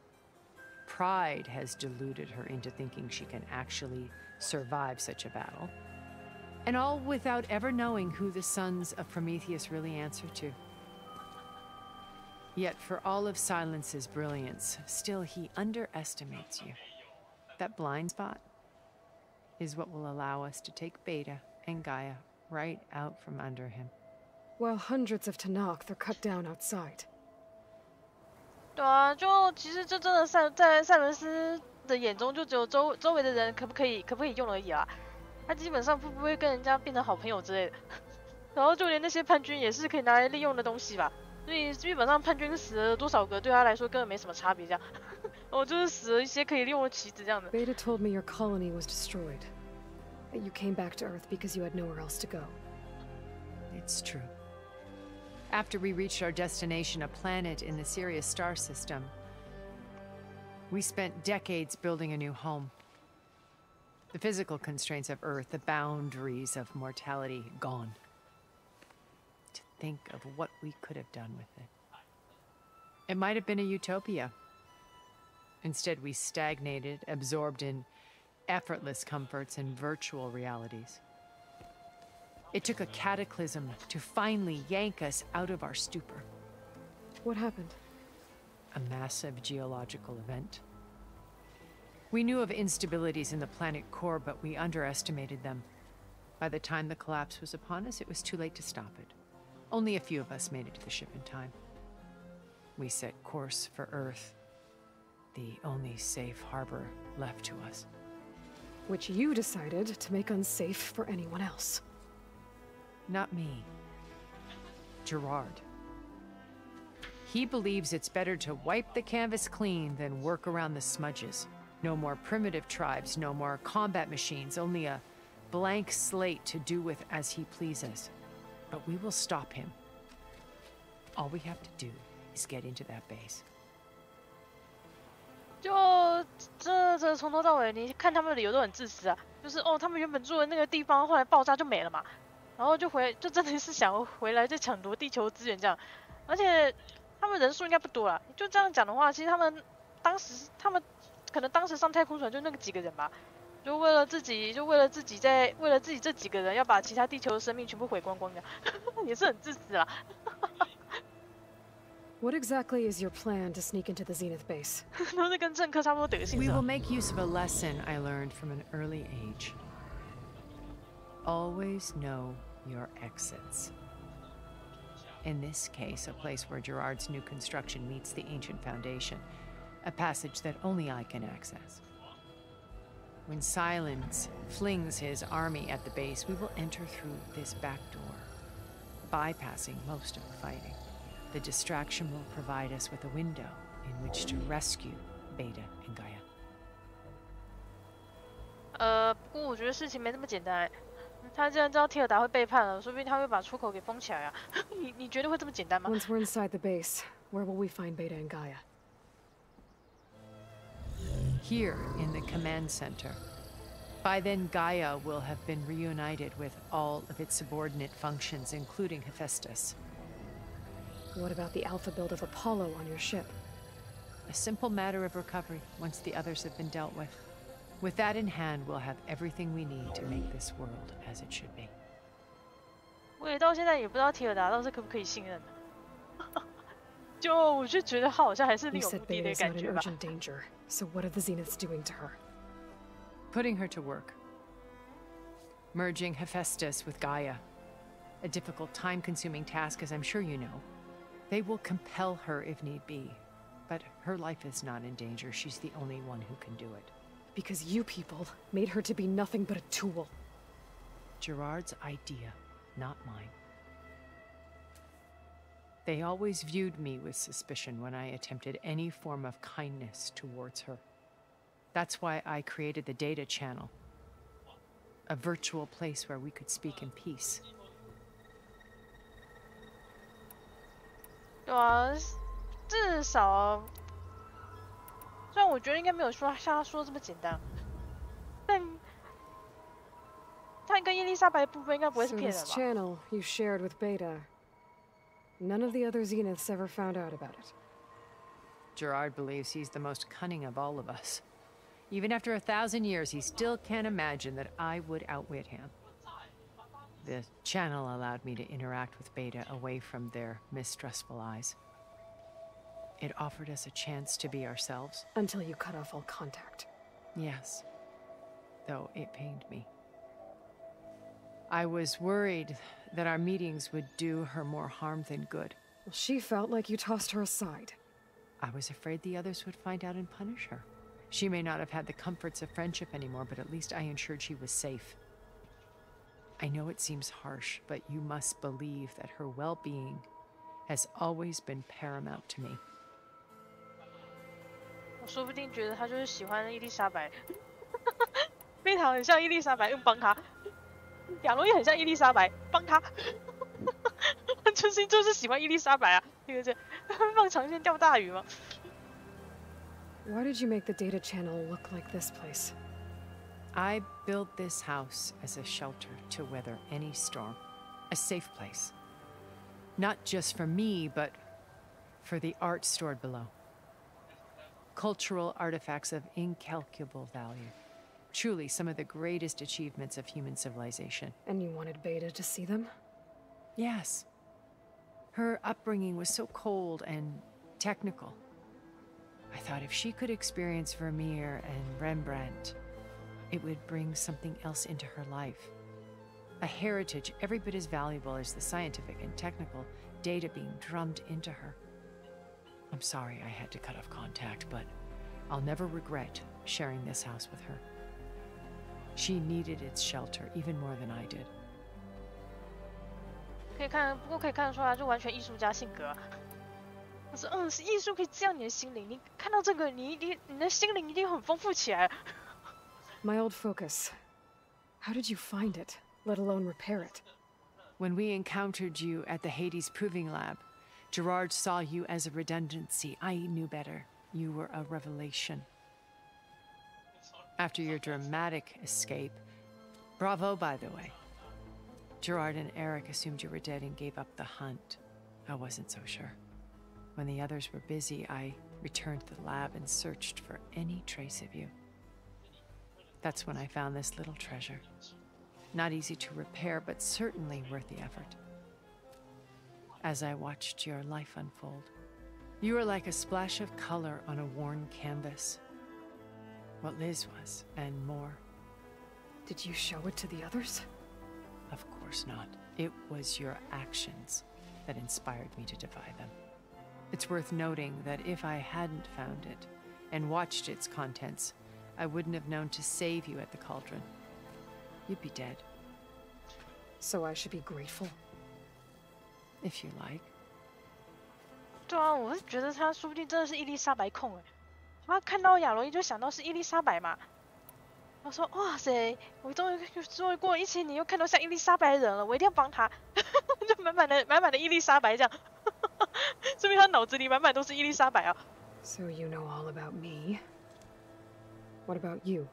Pride has deluded her into thinking she can actually survive such a battle. And all without ever knowing who the Sons of Prometheus really answer to. Yet for all of Silence's brilliance, still he underestimates you. That blind spot is what will allow us to take Beta and Gaia right out from under him.
While hundreds of Tanakh are cut down outside.
对啊，就其实这真的在塞伦斯的眼中，就只有周围的人可不可以用而已啊。他基本上不会跟人家变成好朋友之类的。然后就连那些叛军也是可以拿来利用的东西吧。所以基本上叛军死了多少个，对他来说根本没什么差别。这样，我就是死了一些可以利用的棋子这样的。
Beta told me your colony was destroyed. That you came back to Earth because you had nowhere else to go.
It's true. After we reached our destination, a planet in the Sirius star system, we spent decades building a new home. The physical constraints of Earth, the boundaries of mortality, gone. To think of what we could have done with it. It might have been a utopia. Instead, we stagnated, absorbed in effortless comforts and virtual realities. It took a cataclysm to finally yank us out of our stupor.
What happened?
A massive geological event. We knew of instabilities in the planet core, but we underestimated them. By the time the collapse was upon us, it was too late to stop it. Only a few of us made it to the ship in time. We set course for Earth, the only safe harbor left to us.
Which you decided to make unsafe for anyone else.
Not me. Gerard. He believes it's better to wipe the canvas clean than work around the smudges. No more primitive tribes, no more combat machines, only a blank slate to do with as he pleases. But we will stop him. All we have to do is get into that base.
就这从头到尾，你看他们的理由都很自私啊，就是哦，他们原本住的那个地方后来爆炸就没了嘛，然后就真的是想回来再抢夺地球资源这样，而且他们人数应该不多啦，就这样讲的话，其实他们可能当时上太空船就那个几个人吧，就为了自己这几个人要把其他地球的生命全部毁光光的，也是很自私啦。
What exactly is your plan to sneak into the Zenith base?
都是跟政客差不多德性。
We will make use of a lesson I learned from an early age. Always know your exits. In this case, a place where Gerard's new construction meets the ancient foundation, a passage that only I can access. When Silence flings his army at the base, we will enter through this back door, bypassing most of the fighting. The distraction will provide us with a window in which to rescue Beta and Gaia.
不过我觉得事情没那么简单哎。他既然知道提尔达会背叛了，说不定他会把出口给封起来啊。你觉得会这么简单吗？
Once we're inside the base, where will we find Beta and Gaia?
Here in the command center. By then, Gaia will have been reunited with all of its subordinate functions, including Hephaestus.
What about the alpha build of Apollo on your ship?
A simple matter of recovery once the others have been dealt with. With that in hand, we'll have everything we need to make this world as it should be.
我也到现在也不知道提尔达到底可不可以信任。就我就觉得他好像还是
You
另有
said
目的
Beta
的
is
感
not in
觉吧。
urgent danger, so what are the Zeniths doing to her?
Putting her to work. Merging Hephaestus with Gaia. A difficult, time-consuming task, as I'm sure you know. They will compel her if need be. But her life is not in danger. She's the only one who can do it.
Because you people made her to be nothing but a tool.
Gerard's idea, not mine. They always viewed me with suspicion when I attempted any form of kindness towards her. That's why I created the data channel. A virtual place where we could speak in peace.
对啊，至少，虽然我觉得应该没有说像他说的这么简单，但他跟伊丽莎白的部分应该不会是
So
骗人
this
吧？
channel you shared with Beta, none of the other Zeniths ever found out about it.
Gerard believes he's the most cunning of all of us. Even after 1,000 years, he still can't imagine that I would outwit him. The channel allowed me to interact with Beta away from their mistrustful eyes. It offered us a chance to be ourselves.
Until you cut off all contact.
Yes, though it pained me. I was worried that our meetings would do her more harm than good.
Well, she felt like you tossed her aside.
I was afraid the others would find out and punish her. She may not have had the comforts of friendship anymore, but at least I ensured she was safe. I know it seems harsh, but you must believe that her well-being has always been paramount to me.
我说不定觉得他就是喜欢伊丽莎白，贝塔很像伊丽莎白，帮他；亚罗也很像伊丽莎白，帮他。真心就是喜欢伊丽莎白啊，那个放长线钓大鱼嘛。
Why did you make the data channel look like this place?
I built this house as a shelter to weather any storm, a safe place. Not just for me, but for the art stored below. Cultural artifacts of incalculable value. Truly some of the greatest achievements of human civilization.
And you wanted Beta to see them?
Yes. Her upbringing was so cold and technical. I thought if she could experience Vermeer and Rembrandt, it would bring something else into her life. A heritage every bit as valuable as the scientific and technical data being drummed into her. I'm sorry I had to cut off contact, but I'll never regret sharing this house with her. She needed its shelter even more than I did.
不过可以看得出来，就完全艺术家性格啊。我说，是艺术可以滋养你的心灵。你看到这个，你的心灵一定很丰富起来。
My old focus. How did you find it, let alone repair it?
When we encountered you at the Hades Proving Lab, Gerard saw you as a redundancy. I knew better. You were a revelation. After your dramatic escape, bravo, by the way. Gerard and Eric assumed you were dead and gave up the hunt. I wasn't so sure. When the others were busy, I returned to the lab and searched for any trace of you. That's when I found this little treasure. Not easy to repair, but certainly worth the effort. As I watched your life unfold, you were like a splash of color on a worn canvas. What Liz was, and more.
Did you show it to the others?
Of course not. It was your actions that inspired me to defy them. It's worth noting that if I hadn't found it and watched its contents, I wouldn't have known to save you at the cauldron. You'd be dead.
So I should be grateful?
If you like.
对啊，我是觉得他说不定真的是伊丽莎白控哎，他看到亚罗伊就想到是伊丽莎白嘛。他说：“哇塞，我终于过了1000年，又看到像伊丽莎白的人了，我一定要帮他。”就满满的伊丽莎白这样，说明他脑子里满满都是伊丽莎白啊。
So you know all about me. What about you?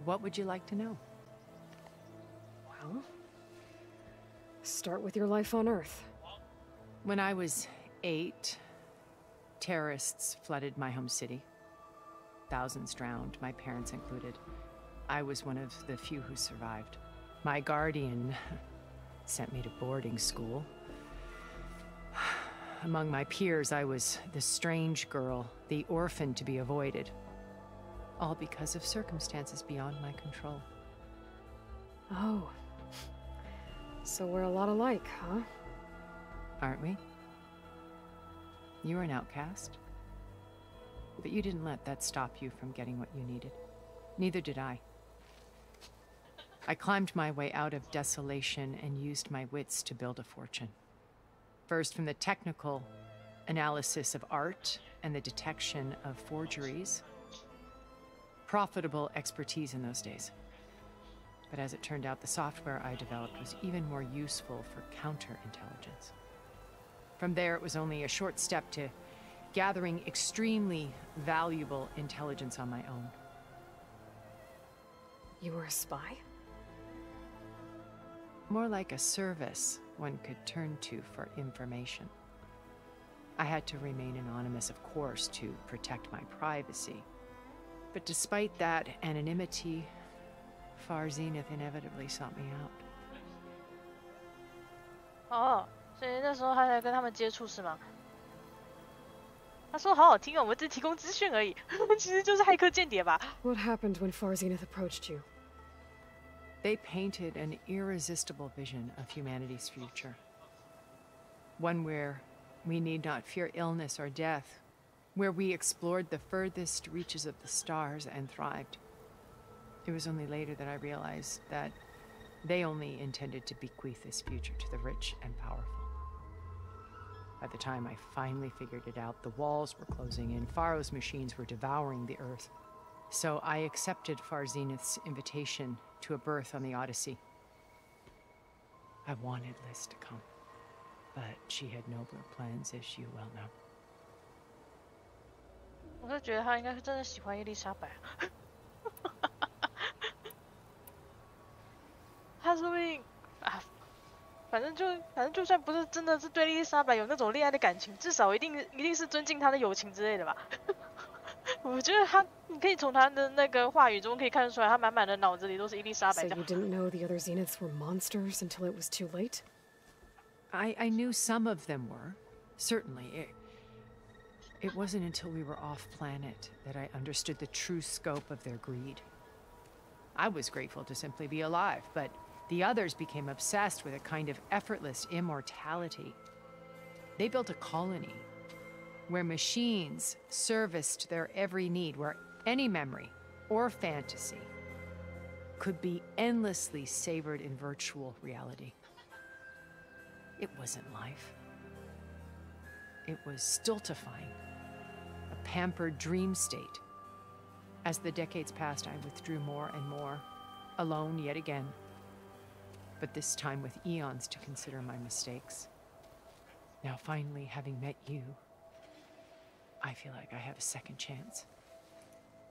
What would you like to know?
Well, start with your life on Earth.
When I was 8, terrorists flooded my home city. Thousands drowned, my parents included. I was one of the few who survived. My guardian sent me to boarding school. Among my peers, I was the strange girl, the orphan to be avoided. All because of circumstances beyond my control.
Oh. So we're a lot alike, huh?
Aren't we? You were an outcast. But you didn't let that stop you from getting what you needed. Neither did I. I climbed my way out of desolation and used my wits to build a fortune. First, from the technical analysis of art and the detection of forgeries. Profitable expertise in those days. But as it turned out, the software I developed was even more useful for counterintelligence. From there, it was only a short step to gathering extremely valuable intelligence on my own.
You were a spy?
More like a service one could turn to for information. I had to remain anonymous, of course, to protect my privacy. But despite that anonymity, Far Zenith inevitably sought me out.
哦，所以那时候他才跟他们接触是吗？他说好好听哦，我只提供资讯而已，其实就是骇客间谍吧。
What happened when Far Zenith approached you?
They painted an irresistible vision of humanity's future. One where we need not fear illness or death, where we explored the furthest reaches of the stars and thrived. It was only later that I realized that they only intended to bequeath this future to the rich and powerful. By the time I finally figured it out, the walls were closing in, Pharaoh's machines were devouring the earth. So I accepted Far Zenith's invitation to a berth on the Odyssey. I wanted Liz to come, but she had nobler plans, as you well know.
我是觉得他应该是真的喜欢伊丽莎白。他说不定啊，反正就算不是真的是对伊丽莎白有那种恋爱的感情，至少一定是尊敬她的友情之类的吧。我觉得你可以从他的那个话语中可以看得出来，他满满的脑子里都是伊丽莎白。
So you didn't know the other Zeniths were monsters until it was too late?
I knew some of them were, certainly. It wasn't until we were off planet that I understood the true scope of their greed. I was grateful to simply be alive, but the others became obsessed with a kind of effortless immortality. They built a colony where machines serviced their every need, where any memory or fantasy could be endlessly savored in virtual reality. It wasn't life. It was stultifying, a pampered dream state. As the decades passed, I withdrew more and more, alone yet again, but this time with eons to consider my mistakes. Now finally, having met you, I feel like I have a second chance.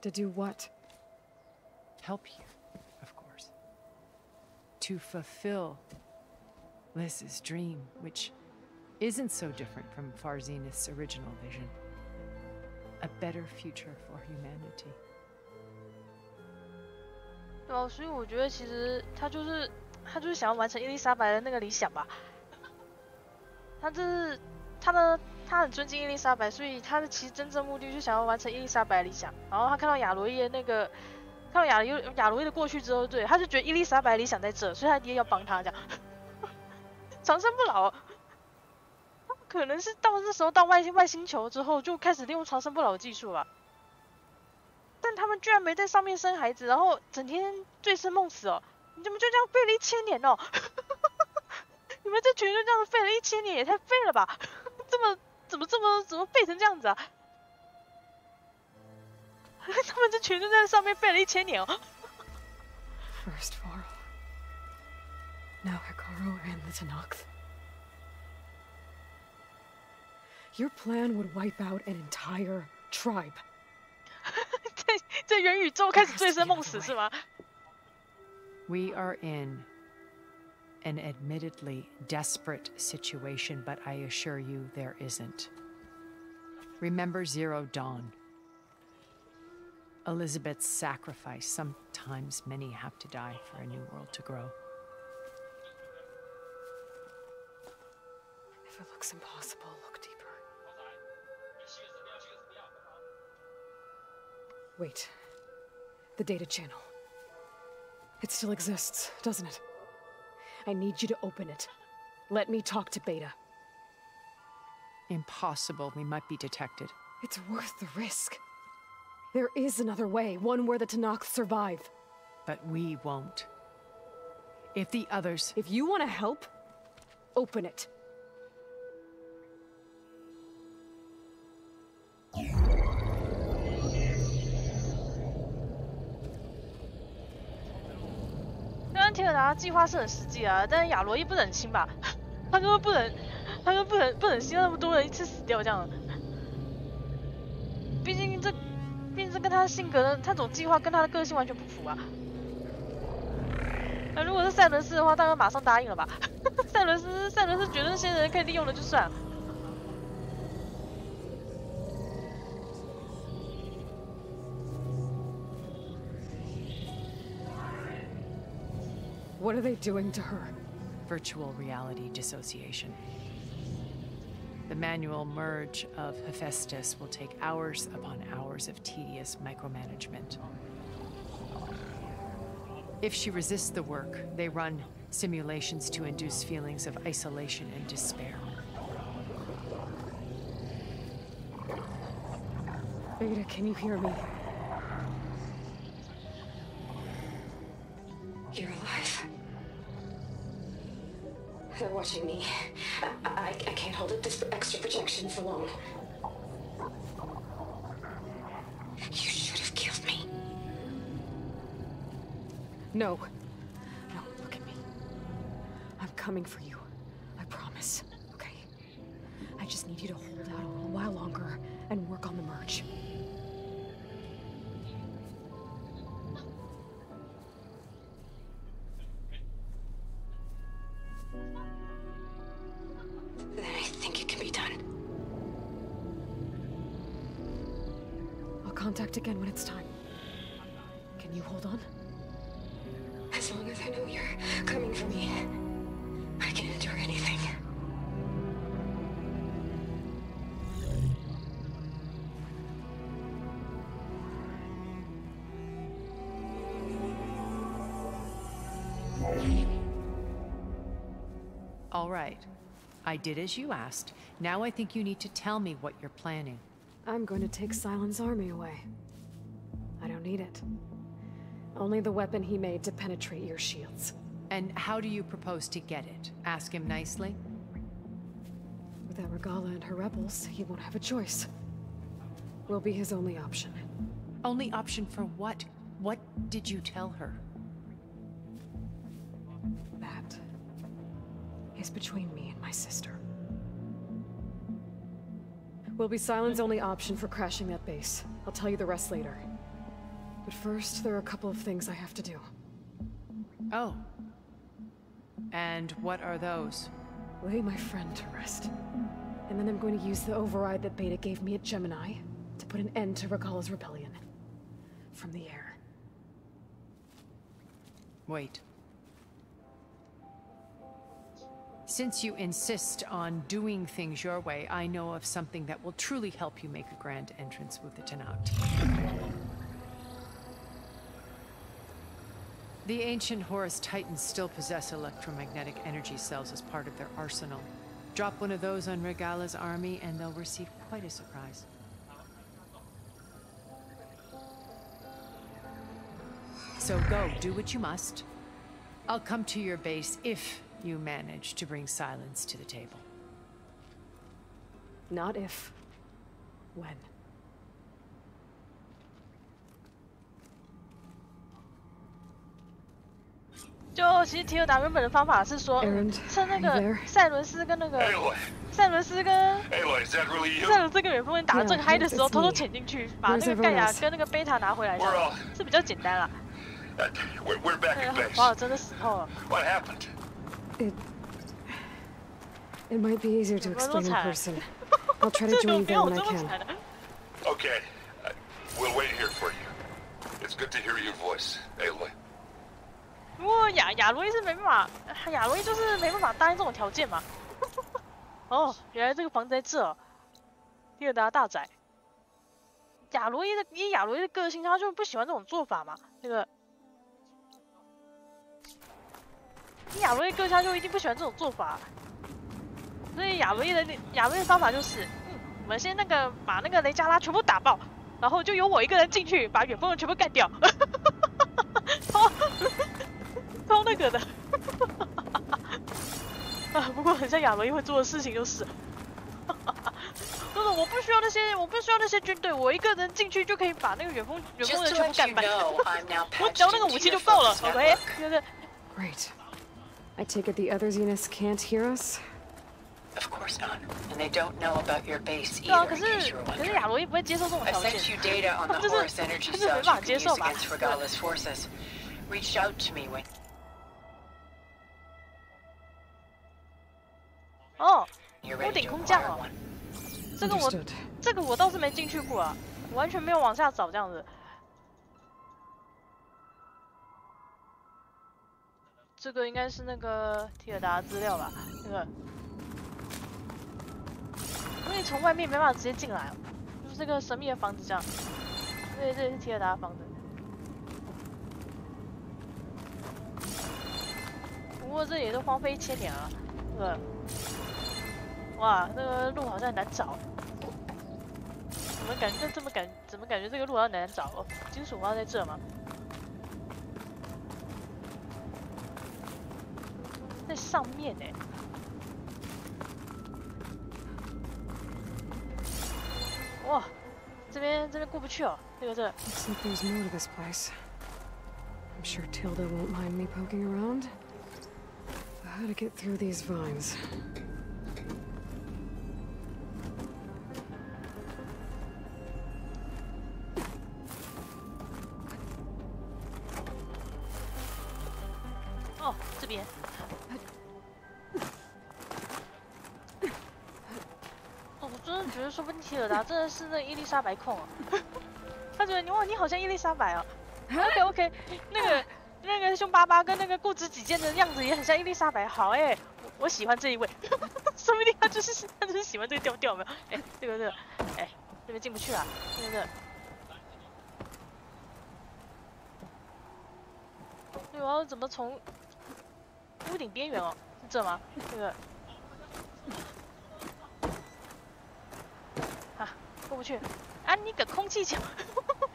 To do what?
Help you, of course. To fulfill Liz's dream, which isn't so different from Far Zenith's original vision. A better future for humanity.
对啊，所以我觉得其实他就是想要完成伊丽莎白的那个理想吧。他很尊敬伊丽莎白，所以他的其实真正目的就是想要完成伊丽莎白的理想。然后他看到亚罗伊的那个，看到亚罗伊的过去之后，对，他就觉得伊丽莎白的理想在这，所以他也要帮他这样，长生不老。可能是到那时候到外星球之后就开始利用长生不老技术了。但他们居然没在上面生孩子，然后整天醉生梦死哦！你怎么就这样废了1000年哦？你们这群人就这样废了1000年，也太废了吧！怎么废成这样子啊？他们这群就在上面废了1000年哦。
First Varl, now Hikaru and the Tenakth. Your plan would wipe out an entire tribe.
在元宇宙开始醉生梦死是吗？
We are in an admittedly desperate situation, but I assure you there isn't. Remember Zero Dawn. Elizabeth's sacrifice. Sometimes many have to die for a new world to grow.
If it looks impossible, look deeper. Wait. The data channel. It still exists, doesn't it? I need you to open it. Let me talk to Beta.
Impossible. We might be detected.
It's worth the risk. There is another way, one where the Tenakth survive.
But we won't. If the others...
If you want to help, open it.
当然，铁尔达计划是很实际啊，但是亚罗伊不忍心吧？他说不忍心让那么多人一次死掉这样。毕竟这跟他的性格的，他这种计划跟他的个性完全不符啊。那如果是赛伦斯的话，大概马上答应了吧？赛伦斯觉得那些人可以利用了就算了。
What are they doing to her?
Virtual reality dissociation. The manual merge of Hephaestus will take hours upon hours of tedious micromanagement. If she resists the work, they run simulations to induce feelings of isolation and despair.
Beta, can you hear me?
You're alive. They're watching me. I can't hold up this extra projection for long. You should have killed me.
No. No, look at me. I'm coming for you. I promise. Okay? I just need you to hold out a little while longer and work on the merge.
Then I think it can be done.
I'll contact again when it's time. Can you hold on?
As long as I know you're coming for me, I can endure anything.
All right. I did as you asked. Now I think you need to tell me what you're planning.
I'm going to take Silent's army away. I don't need it. Only the weapon he made to penetrate your shields.
And how do you propose to get it? Ask him nicely?
Without Regala and her rebels, he won't have a choice. We'll be his only option.
Only option for what? What did you tell her?
That is between me and my sister. Will be Silent's only option for crashing that base. I'll tell you the rest later. But first, there are a couple of things I have to do.
Oh. And what are those?
Lay my friend to rest. And then I'm going to use the override that Beta gave me at Gemini to put an end to Regala's rebellion. From the air.
Wait. Since you insist on doing things your way, I know of something that will truly help you make a grand entrance with the Tenakth. The ancient Horus Titans still possess electromagnetic energy cells as part of their arsenal. Drop one of those on Regala's army, and they'll receive quite a surprise. So go, do what you must. I'll come to your base if you manage to bring silence to the table.
Not if. When.
就其实提尔达原本的方法是说，趁那个赛伦斯跟那个赛伦斯跟远峰人打得正嗨的时候，偷偷潜进去，把那个盖亚跟那个贝塔拿回来，是比较简单啦。哇，真的死透了。
It might be easier to explain in person. I'll try to join you there when I can.
Okay, we'll wait here for you. It's good to hear your voice, Aloy.
不过亚罗伊是没办法，亚罗伊就是没办法答应这种条件嘛。哦，原来这个房子在这、哦，提尔达大宅。亚罗伊的个性，他就不喜欢这种做法嘛。那个，亚罗伊个性他就一定不喜欢这种做法，所以亚罗伊的方法就是，我们先把那个雷加拉全部打爆，然后就由我一个人进去把远峰人全部干掉。超那个的，啊！不过很像亚罗伊会做的事情就是，真的我不需要那些军队，我一个人进去就可以把那个远峰人全部干翻，我只要那个武器就够了。OK， 对不对
Great. I take it the other Zeniths can't hear us?
Of course not, and they don't know about your base
对啊，
either.
可是亚罗伊不会接受这种条件。
I sent you data on the Horus energy cells you can use against Regala's forces. Reached out to me when.
哦，屋顶空降哦，这个我倒是没进去过啊，我完全没有往下找这样子。这个应该是那个提尔达的资料吧？那个，因为从外面没办法直接进来，就是这个神秘的房子这样。对，这也是提尔达的房子。不过这也都荒废1000年了，这个。哇，那个路好像很难找，怎么感觉这个路好像难找哦？金属花在这吗？在上面哎。哇，这边过不去哦，这。
Looks like there's more to this place. I'm sure Tilda won't mind me poking around. How to get through these vines?
Oh, 这边。哦，我真的觉得，说不定提尔达真的是那伊丽莎白控啊。他觉得你好像伊丽莎白哦。OK， 那个凶巴巴跟那个固执己见的样子也很像伊丽莎白。好哎，我喜欢这一位，说不定他就是喜欢这个调调，没有？哎，这个，哎，这边进不去啊，这个。对，我要怎么从屋顶边缘哦？是这吗？这个啊，过不去啊！你个空气墙，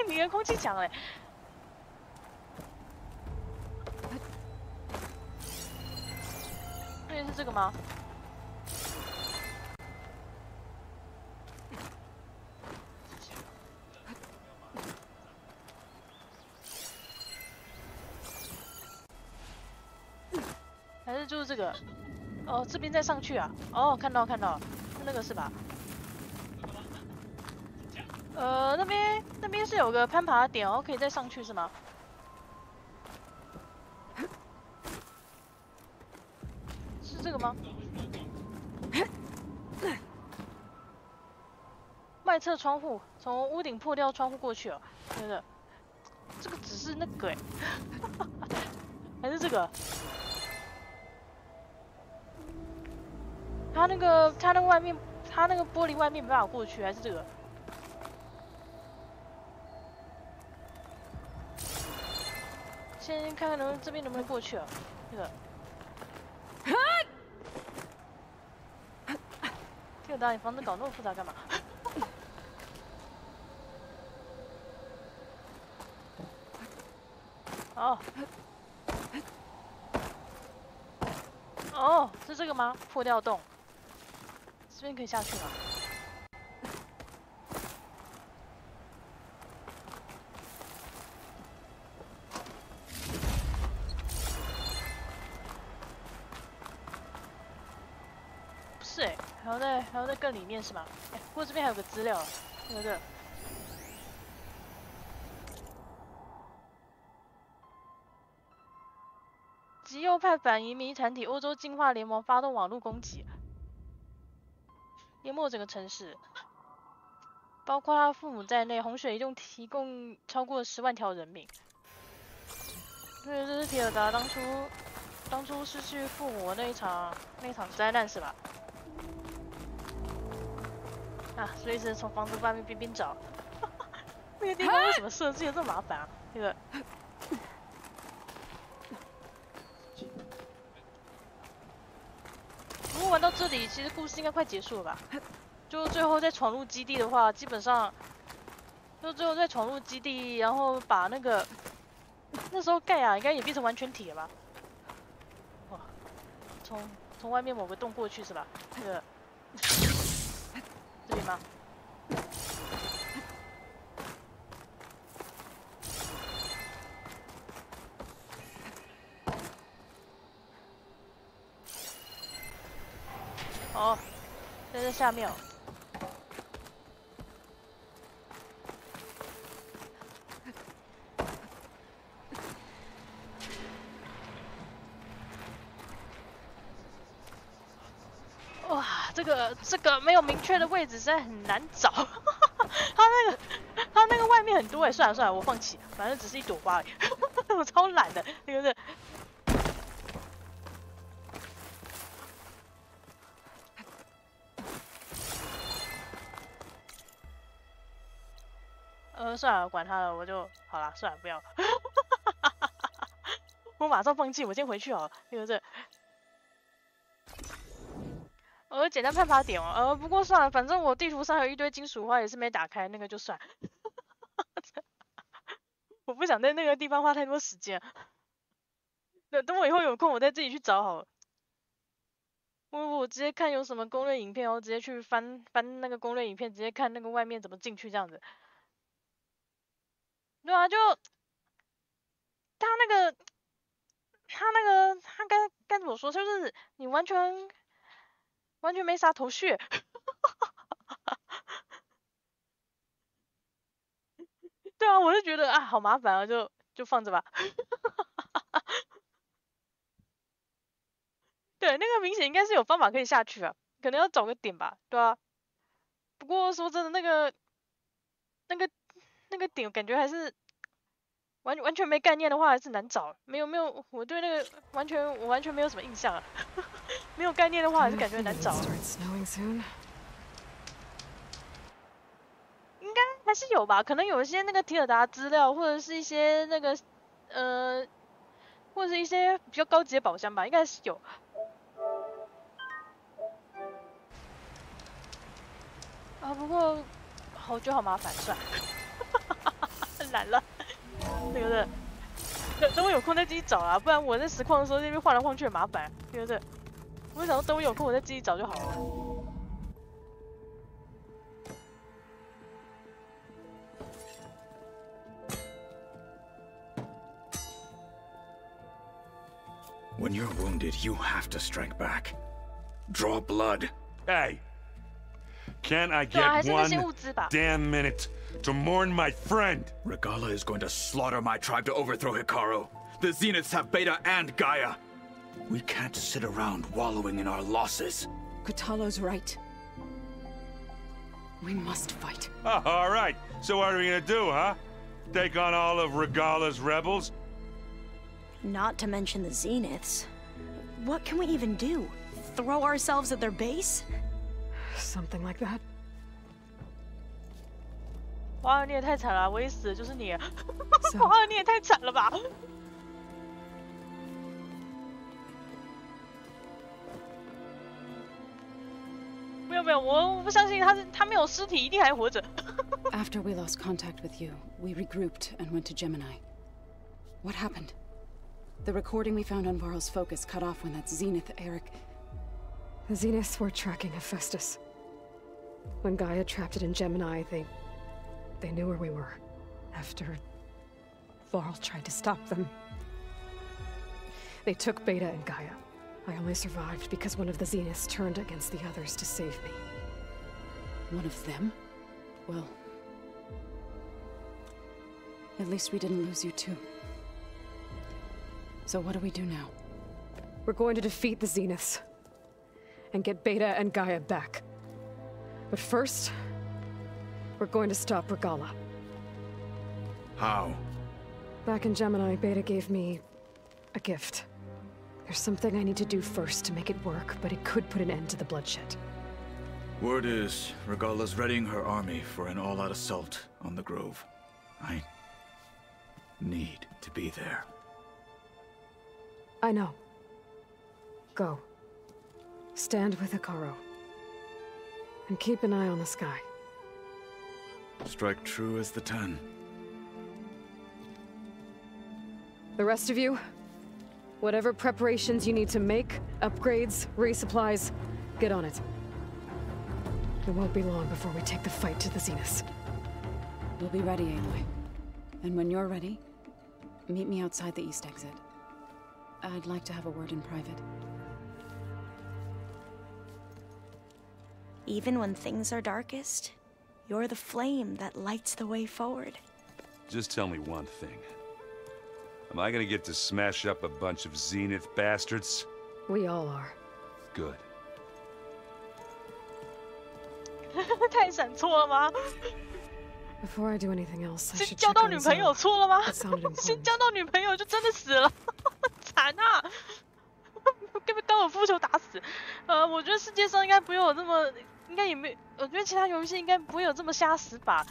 你个空气墙哎！那是这个吗？还是就是这个？哦，这边再上去啊！哦，看到，那个是吧？那边是有个攀爬的点哦，可以再上去是吗？是这个吗？外侧窗户，从屋顶破掉窗户过去哦，真的，这个只是那个哎，还是这个？它那个外面，它那个玻璃外面没办法过去，还是这个？先看看这边能不能过去啊？那个。铁达，你房子搞那么复杂干嘛？哦。哦，是这个吗？破掉洞，这边可以下去吗？不是哎，还要在更里面是吗？哎，不过这边还有个资料，那个。极右派反移民团体欧洲进化联盟发动网络攻击，淹没整个城市，包括他父母在内，洪水一共提供超过10万条人命。所以这是铁尔达当初失去父母那一场灾难是吧？啊，所以是从房子外面边找。那个地方为什么设计的这么麻烦啊？这个。不过玩到这里，其实故事应该快结束了吧？就最后再闯入基地的话，基本上就最后再闯入基地，然后把那个那时候盖亚应该也变成完全体了吧？哇，从外面某个洞过去是吧？那个这里吗？哦，在这下面哦。哇，这个没有明确的位置，实在很难找。它那个外面很多哎，算了，我放弃，反正只是一朵花而已。我超懒的，对不对？算了，管他了，我就好了，算了，不要。我马上放弃，我先回去好了，对不对？简单攀爬点哦，不过算了，反正我地图上有一堆金属花也是没打开，那个就算。我不想在那个地方花太多时间。等我以后有空，我再自己去找好了。我直接看有什么攻略影片，然后直接去翻那个攻略影片，直接看那个外面怎么进去这样子。对啊，就他该怎么说，就是你完全没啥头绪。对啊，我就觉得啊，好麻烦啊，就放着吧。对，那个明显应该是有方法可以下去啊，可能要找个点吧，对啊。不过说真的，那个点感觉还是完全没概念的话，还是难找。没有，我对那个完全没有什么印象啊。没有概念的话，还是感觉难找。应该还是有吧，可能有一些那个铁尔达资料，或者是一些那个或者是一些比较高级的宝箱吧，应该是有。啊，不过我觉得好麻烦，算了。懒了，对不对？等我有空再自己找啦，不然我在实况的时候那边晃来晃去很麻烦，对不对？我想说等我有空我再自己找就好了。
When you're wounded, you have to strike back. Draw blood.
Hey, can't I get one damn minute to mourn my friend?
Regala is going to slaughter my tribe to overthrow Hikaru. The Zeniths have Beta and Gaia. We can't sit around wallowing in our losses.
Katalo's right. We must fight.
Oh, all right. So what are we gonna do, huh? Take on all of Regala's rebels?
Not to mention the Zeniths. What can we even do? Throw ourselves at their base?
Something like that.
哇，你也太惨了，我一死的就是你。哇，你也太惨了吧！没有，我不相信他没有尸体，一定还活着。
After we lost contact with you, we regrouped and went to Gemini. What happened? The recording we found on Varl's focus cut off when that Zenith, Eric...
The Zeniths were tracking Hephaestus. When Gaia trapped it in Gemini, they knew where we were. After Varl tried to stop them. They took Beta and Gaia. I only survived because one of the Zeniths turned against the others to save me.
One of them? Well... At least we didn't lose you too. So what do we do now?
We're going to defeat the Zeniths. And get Beta and Gaia back. But first, we're going to stop Regala.
How?
Back in Gemini, Beta gave me a gift. There's something I need to do first to make it work, but it could put an end to the bloodshed.
Word is, Regala's readying her army for an all-out assault on the Grove. I need to be there.
I know. Go. Stand with Hikaru. And keep an eye on the sky.
Strike true as the 10.
The rest of you, whatever preparations you need to make, upgrades, resupplies, get on it. It won't be long before we take the fight to the Zeniths.
We'll be ready, Aloy. And when you're ready, meet me outside the east exit. I'd like to have a word in private.
Even when things are darkest, you're the flame that lights the way forward.
Just tell me one thing. Am I gonna get to smash up a bunch of Zenith bastards?
We all are.
Good.
太闪错了吗？
Before I do anything else, I
是
should
交
check
到
on
女朋友
Zell.
错了吗？
It sounded important.
先交到女朋友就真的死了，惨啊！被高尔夫球打死。我觉得世界上应该不会有这么，应该也没，我觉得其他游戏应该不会有这么瞎死法，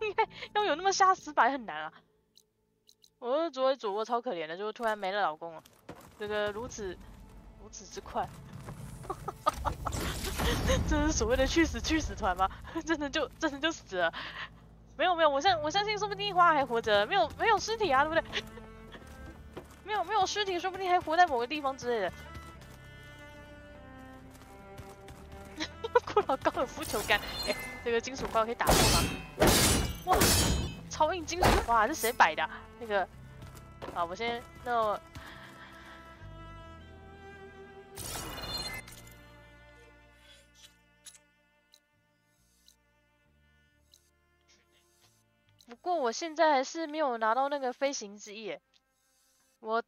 应该要有那么瞎死法也很难啊。我的左握超可怜的，就突然没了老公了，这个如此之快。这是所谓的去死团吗？真的就死了？没有，我相信，说不定花还活着，没有尸体啊，对不对？没有尸体，说不定还活在某个地方之类的。过了高尔夫球杆，哎，这个金属花可以打破吗？哇，超硬金属花，这谁摆的啊？那个，啊，我先那。不过我现在还是没有拿到那个飞行之翼，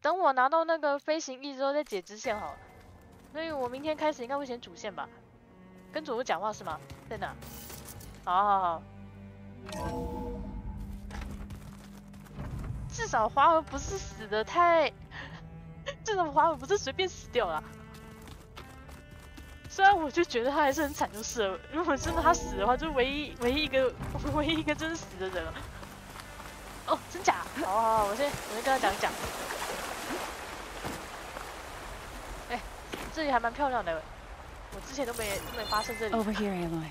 等我拿到那个飞行翼之后再解支线好了。所以我明天开始应该会先主线吧。跟佐助讲话是吗？在哪？好。至少华儿不是死的太，至少华儿不是随便死掉了。虽然我就觉得他还是很惨就是了，如果真的他死的话，就唯一一个真死的人了。哦，真假？好，我先跟他讲讲。哎，这里还蛮漂亮的，我之前都没发现这里。
Over here, Aloy.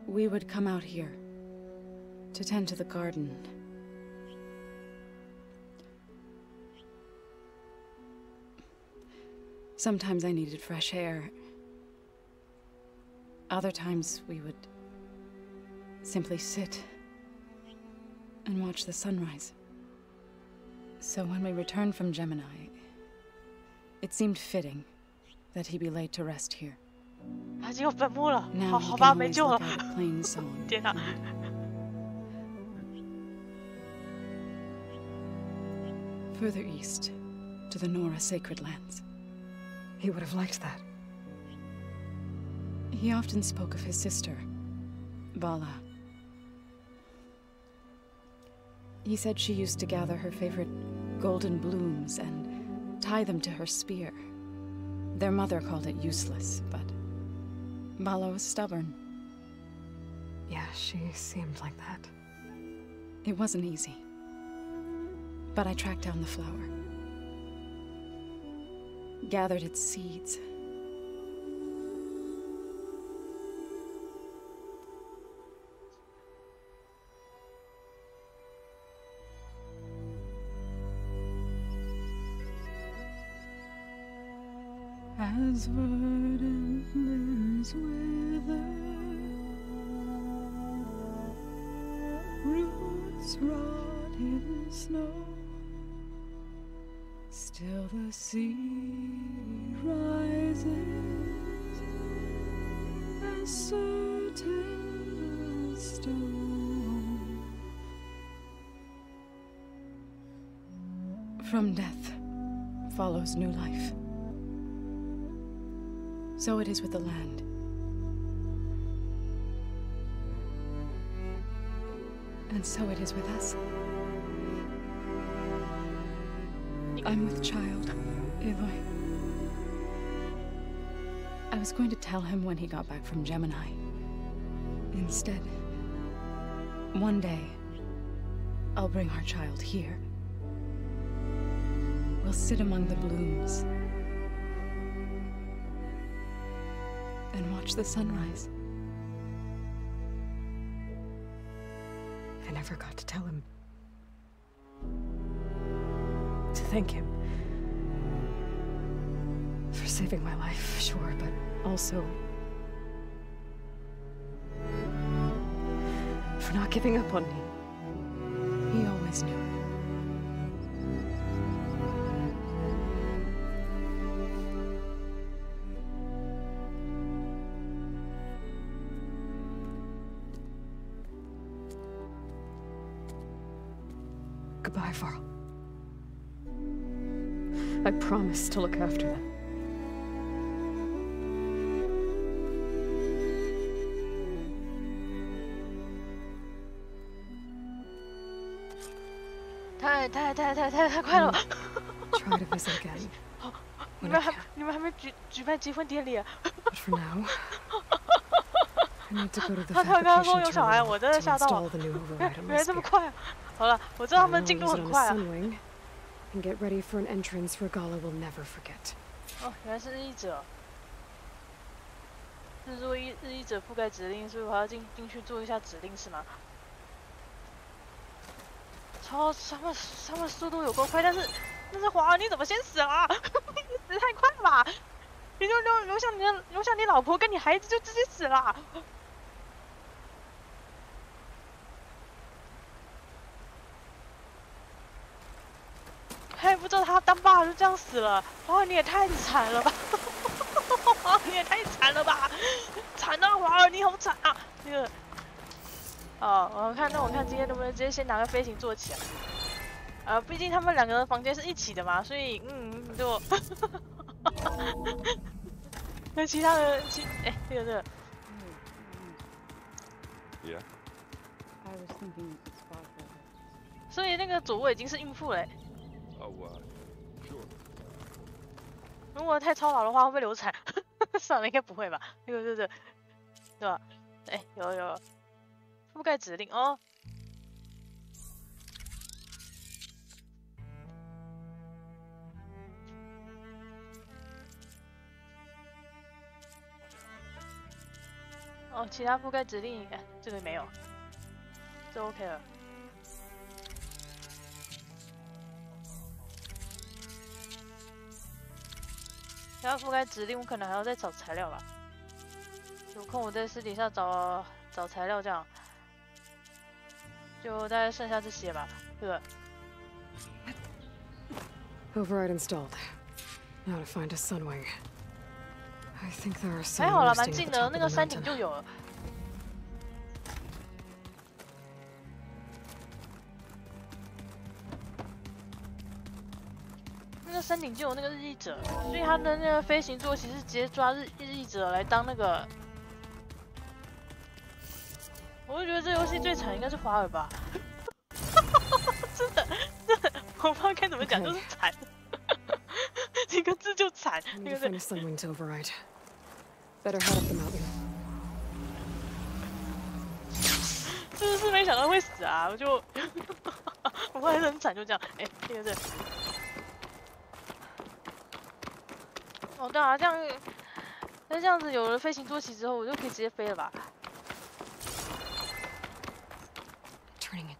We would come out here to tend to the garden. Sometimes I needed fresh air. Other times we would simply sit and watch the sunrise. So when we returned from Gemini, it seemed fitting that he be laid to rest here.
他已经有坟墓了，好
Now
吧，
he
没
can
救
always
了
look。out at plain song.
天哪！
Further east, to the Nora sacred lands.
He would have liked that.
He often spoke of his sister, Bala. He said she used to gather her favorite golden blooms and tie them to her spear. Their mother called it useless, but Bala was stubborn.
Yeah, she seemed like that.
It wasn't easy. But I tracked down the flower. Gathered its seeds. As verdant limbs wither, roots rot in snow, still the sea rises as certain as stone. From death follows new life. So it is with the land. And so it is with us. I'm with child, Aloy. I was going to tell him when he got back from Gemini. Instead, one day, I'll bring our child here. We'll sit among the blooms and watch the sunrise.
I never got to tell him. To thank him. For saving my life, sure, but also for not giving up on me.
He always knew.
Goodbye, Varl. I promise to look after them.
太快了吧！
Try to visit again.
你们还没举办结婚典礼啊？
But for now, I need to go to the
他刚刚说
fabrication
有小孩，
terminal
我真的
to
吓到
install
了。
the new
原
override on
来
my
这么
spear.
快啊！好了，我知道他们
I'll
进度
use it
很
on
快
the
啊。
Sunwing and get ready for an entrance Regala will never forget.
哦，原来是日译者。日译者覆盖指令，所以我要进去做一下指令是吗？他们速度有够快，但是华儿你怎么先死啊？你死太快了吧！你就留下你老婆跟你孩子就直接死了。还不知道他当爸就这样死了，哇，你也太惨了吧！你也太惨了吧！惨啊，华儿，你好惨啊！那个，我看今天能不能直接先拿个飞行做起来？毕竟他们两个人房间是一起的嘛，所以就，那其他的这个。
Yeah.
I was thinking
所以那个左卫已经是孕妇嘞。
Sure.
如果太操劳的话，会不会流产？算了，应该不会吧？那个对吧？有覆盖指令哦。哦，其他覆盖指令，这个没有，这 OK 了。其他覆盖指令，我可能还要再找材料吧。有空我在私底下找材料，这样就大概剩下这些吧，对吧？
Override installed. Now to find a Sunwing. I think there are some
还好啦，蛮
roosting
近
at
的，
the top
那
of
个
the
山顶
mountain.
就有了。那个山顶就有那个日译者，所以他的那个飞行坐骑是直接抓日译者来当那个。我就觉得这游戏最惨应该是华尔吧，真的，我不知道该怎么讲，就是惨，几个字就惨。
I need to find a Sunwing to override. Better head up the mountain.
真的是没想到会死啊！我就我还是很惨，就这样。哎，这个是。哦，对啊，这样，那这样子有了飞行坐骑之后，我就可以直接飞了吧？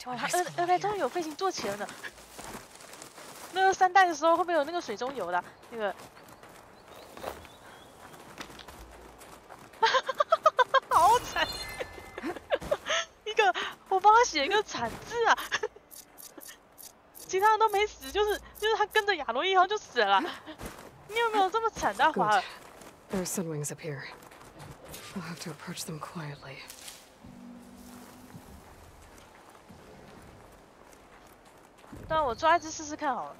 哦，原来终于有飞行坐骑了呢。那个3代的时候会不会有那个水中游的那个？好惨！一个我帮他写一个惨字啊，其他人都没死，就是他跟着亚罗伊好像就死了。你有没有这么惨的华尔？
There are sun wings up here. I'll have to approach them quietly.
对啊，我抓一只试试看好了。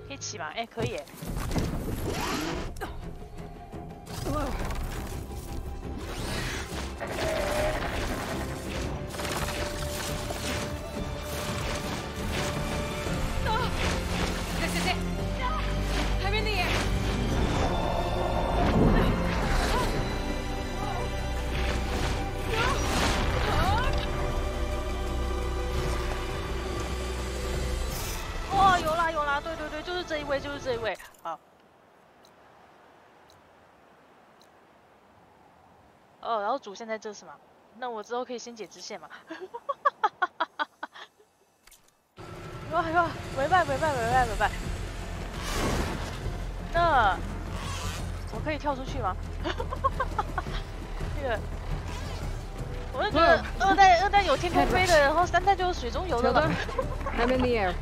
可以骑吗？哎，可以耶。
This is it. I'm in the air.
哇，有啦有啦，对对对，就是这一位，就是这一位。好。哦，然后主线在这是吗？那我之后可以先解支线嘛？哇，委拜。那我可以跳出去吗？这个，我就觉得二代有天空飞的，然后3代就有水中游的了。
I'm in the air.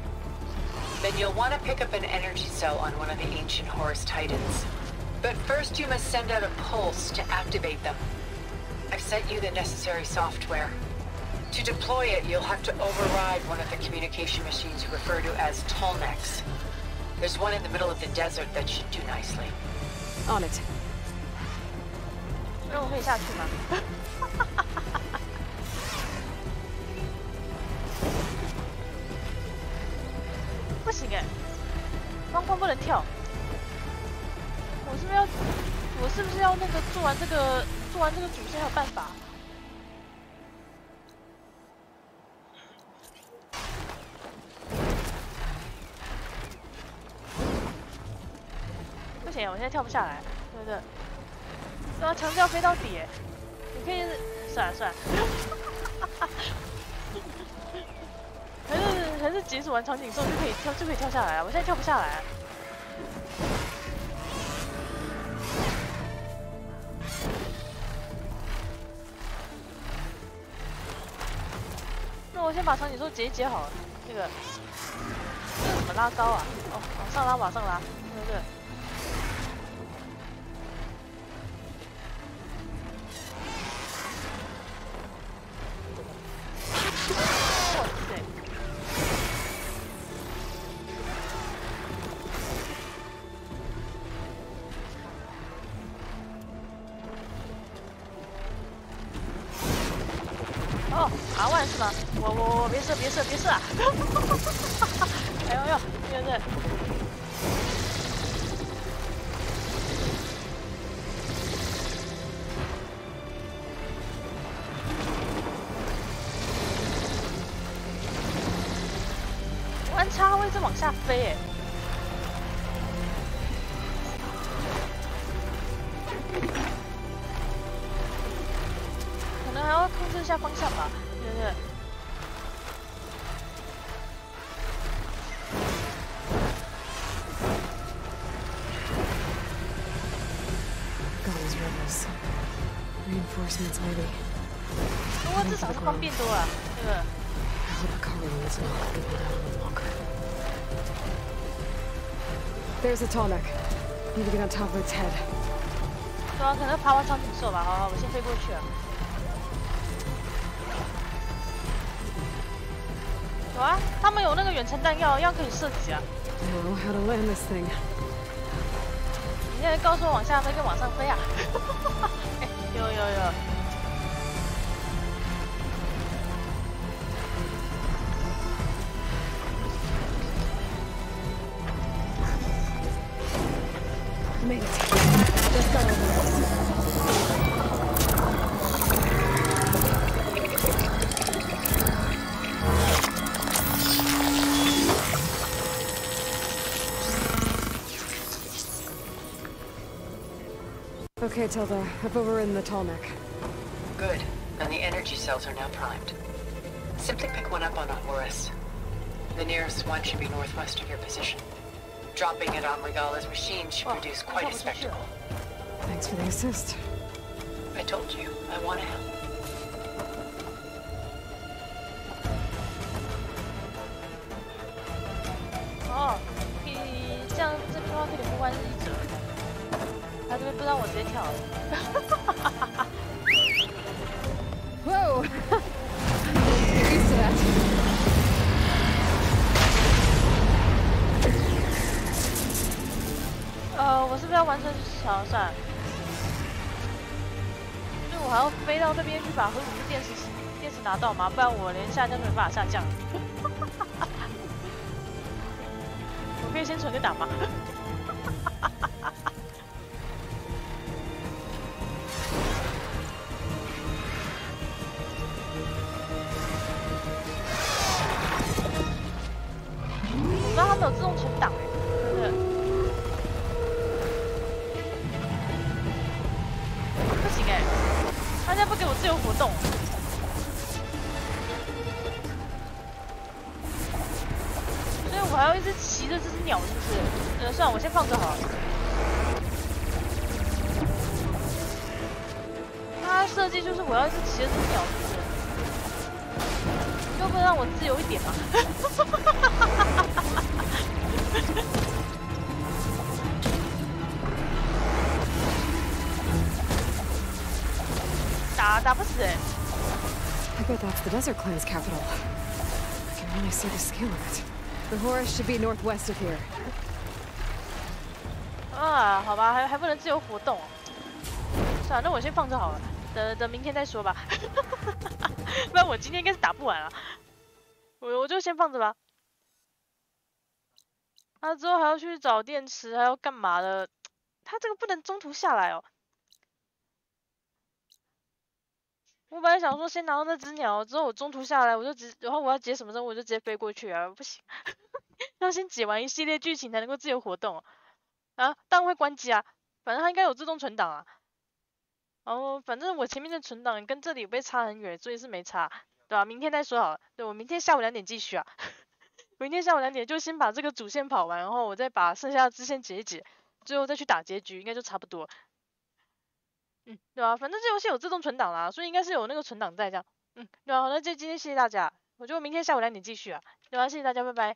Then you'll want to pick up an energy cell on one of the ancient Horus Titans. But first you must send out a pulse to activate them. I've sent you the necessary software. To deploy it, you'll have to override one of the communication machines you refer to as Tolnecs. There's one in the middle of the desert that should do nicely.
On it.
那我可以下去吗？不行哎，方框不能跳。我是不是要那个做完这个主线还有办法？不行，我现在跳不下来，对不对？都要强调飞到底哎！你可以算了，还是解锁完场景之后就可以跳下来啊！我现在跳不下来啊。那我先把场景之后解好了，这个怎么拉高啊？哦，往上拉，对不对？哇塞！哦，R1是吗？我别射啊！哎呦，对不对？弯叉会一直往下飞哎。可能还要控制一下方向吧，对不对？Reinforcements,
maybe.
不过至少是方便多了，这个。
I hope Hikaru is not able to live longer. There's a Tonic. Need to get on top of its head.
对啊，可能爬完场景兽吧。好，我先飞过去了。有啊，他们有那个远程弹药，一样可以射击啊。
I know how to land this thing.
你现在告诉我往下飞跟往上飞啊？哎，有。
Made it. Just got over this. Okay, Tilda. I've overridden the tall neck.
Good. And the energy cells are now primed. Simply pick one up on a Horus. The nearest one should be northwest of your position. Dropping it on Regala's machine should produce quite a spectacle.
Thanks for the assist.
I told you, I want to help.
哦，可以这样，这边的话可以互换日者。他这边不让我直接跳了。
Whoa! Get used to that.
我是不是要完成挑战？所以我还要飞到那边去把核武器电池拿到吗？不然我连下降都没办法下降。我可以先存个档吗？我知道他们有自动存档哎，真的。不行哎，他现在不给我自由活动。所以我还要一直骑着这只鸟，是不是？算了，我先放着好了。它设计就是我要一直骑着这只鸟，是不是？要不让我自由一点嘛？打不死哎！
I bet that's the Desert Clan's capital. I can really see the scale of it. The Horus should be northwest of here.
啊，好吧，还不能自由活动。算了，那我先放着好了，等明天再说吧。不然我今天应该是打不完啊。我就先放着吧。他之后还要去找电池，还要干嘛的？他这个不能中途下来哦。我本来想说先拿到那只鸟，之后我中途下来，然后我要解什么任务，我就直接飞过去啊，不行，要先解完一系列剧情才能够自由活动啊，当然会关机啊，反正它应该有自动存档啊。然后反正我前面的存档跟这里不会差很远，所以是没差，对吧？明天再说好了，对，我明天下午2点继续啊，明天下午2点就先把这个主线跑完，然后我再把剩下的支线解一解，最后再去打结局，应该就差不多。对吧？反正这游戏有自动存档啦，所以应该是有那个存档在这样。对吧？好，那今天谢谢大家，我就明天下午2点继续啊，对吧？谢谢大家，拜拜。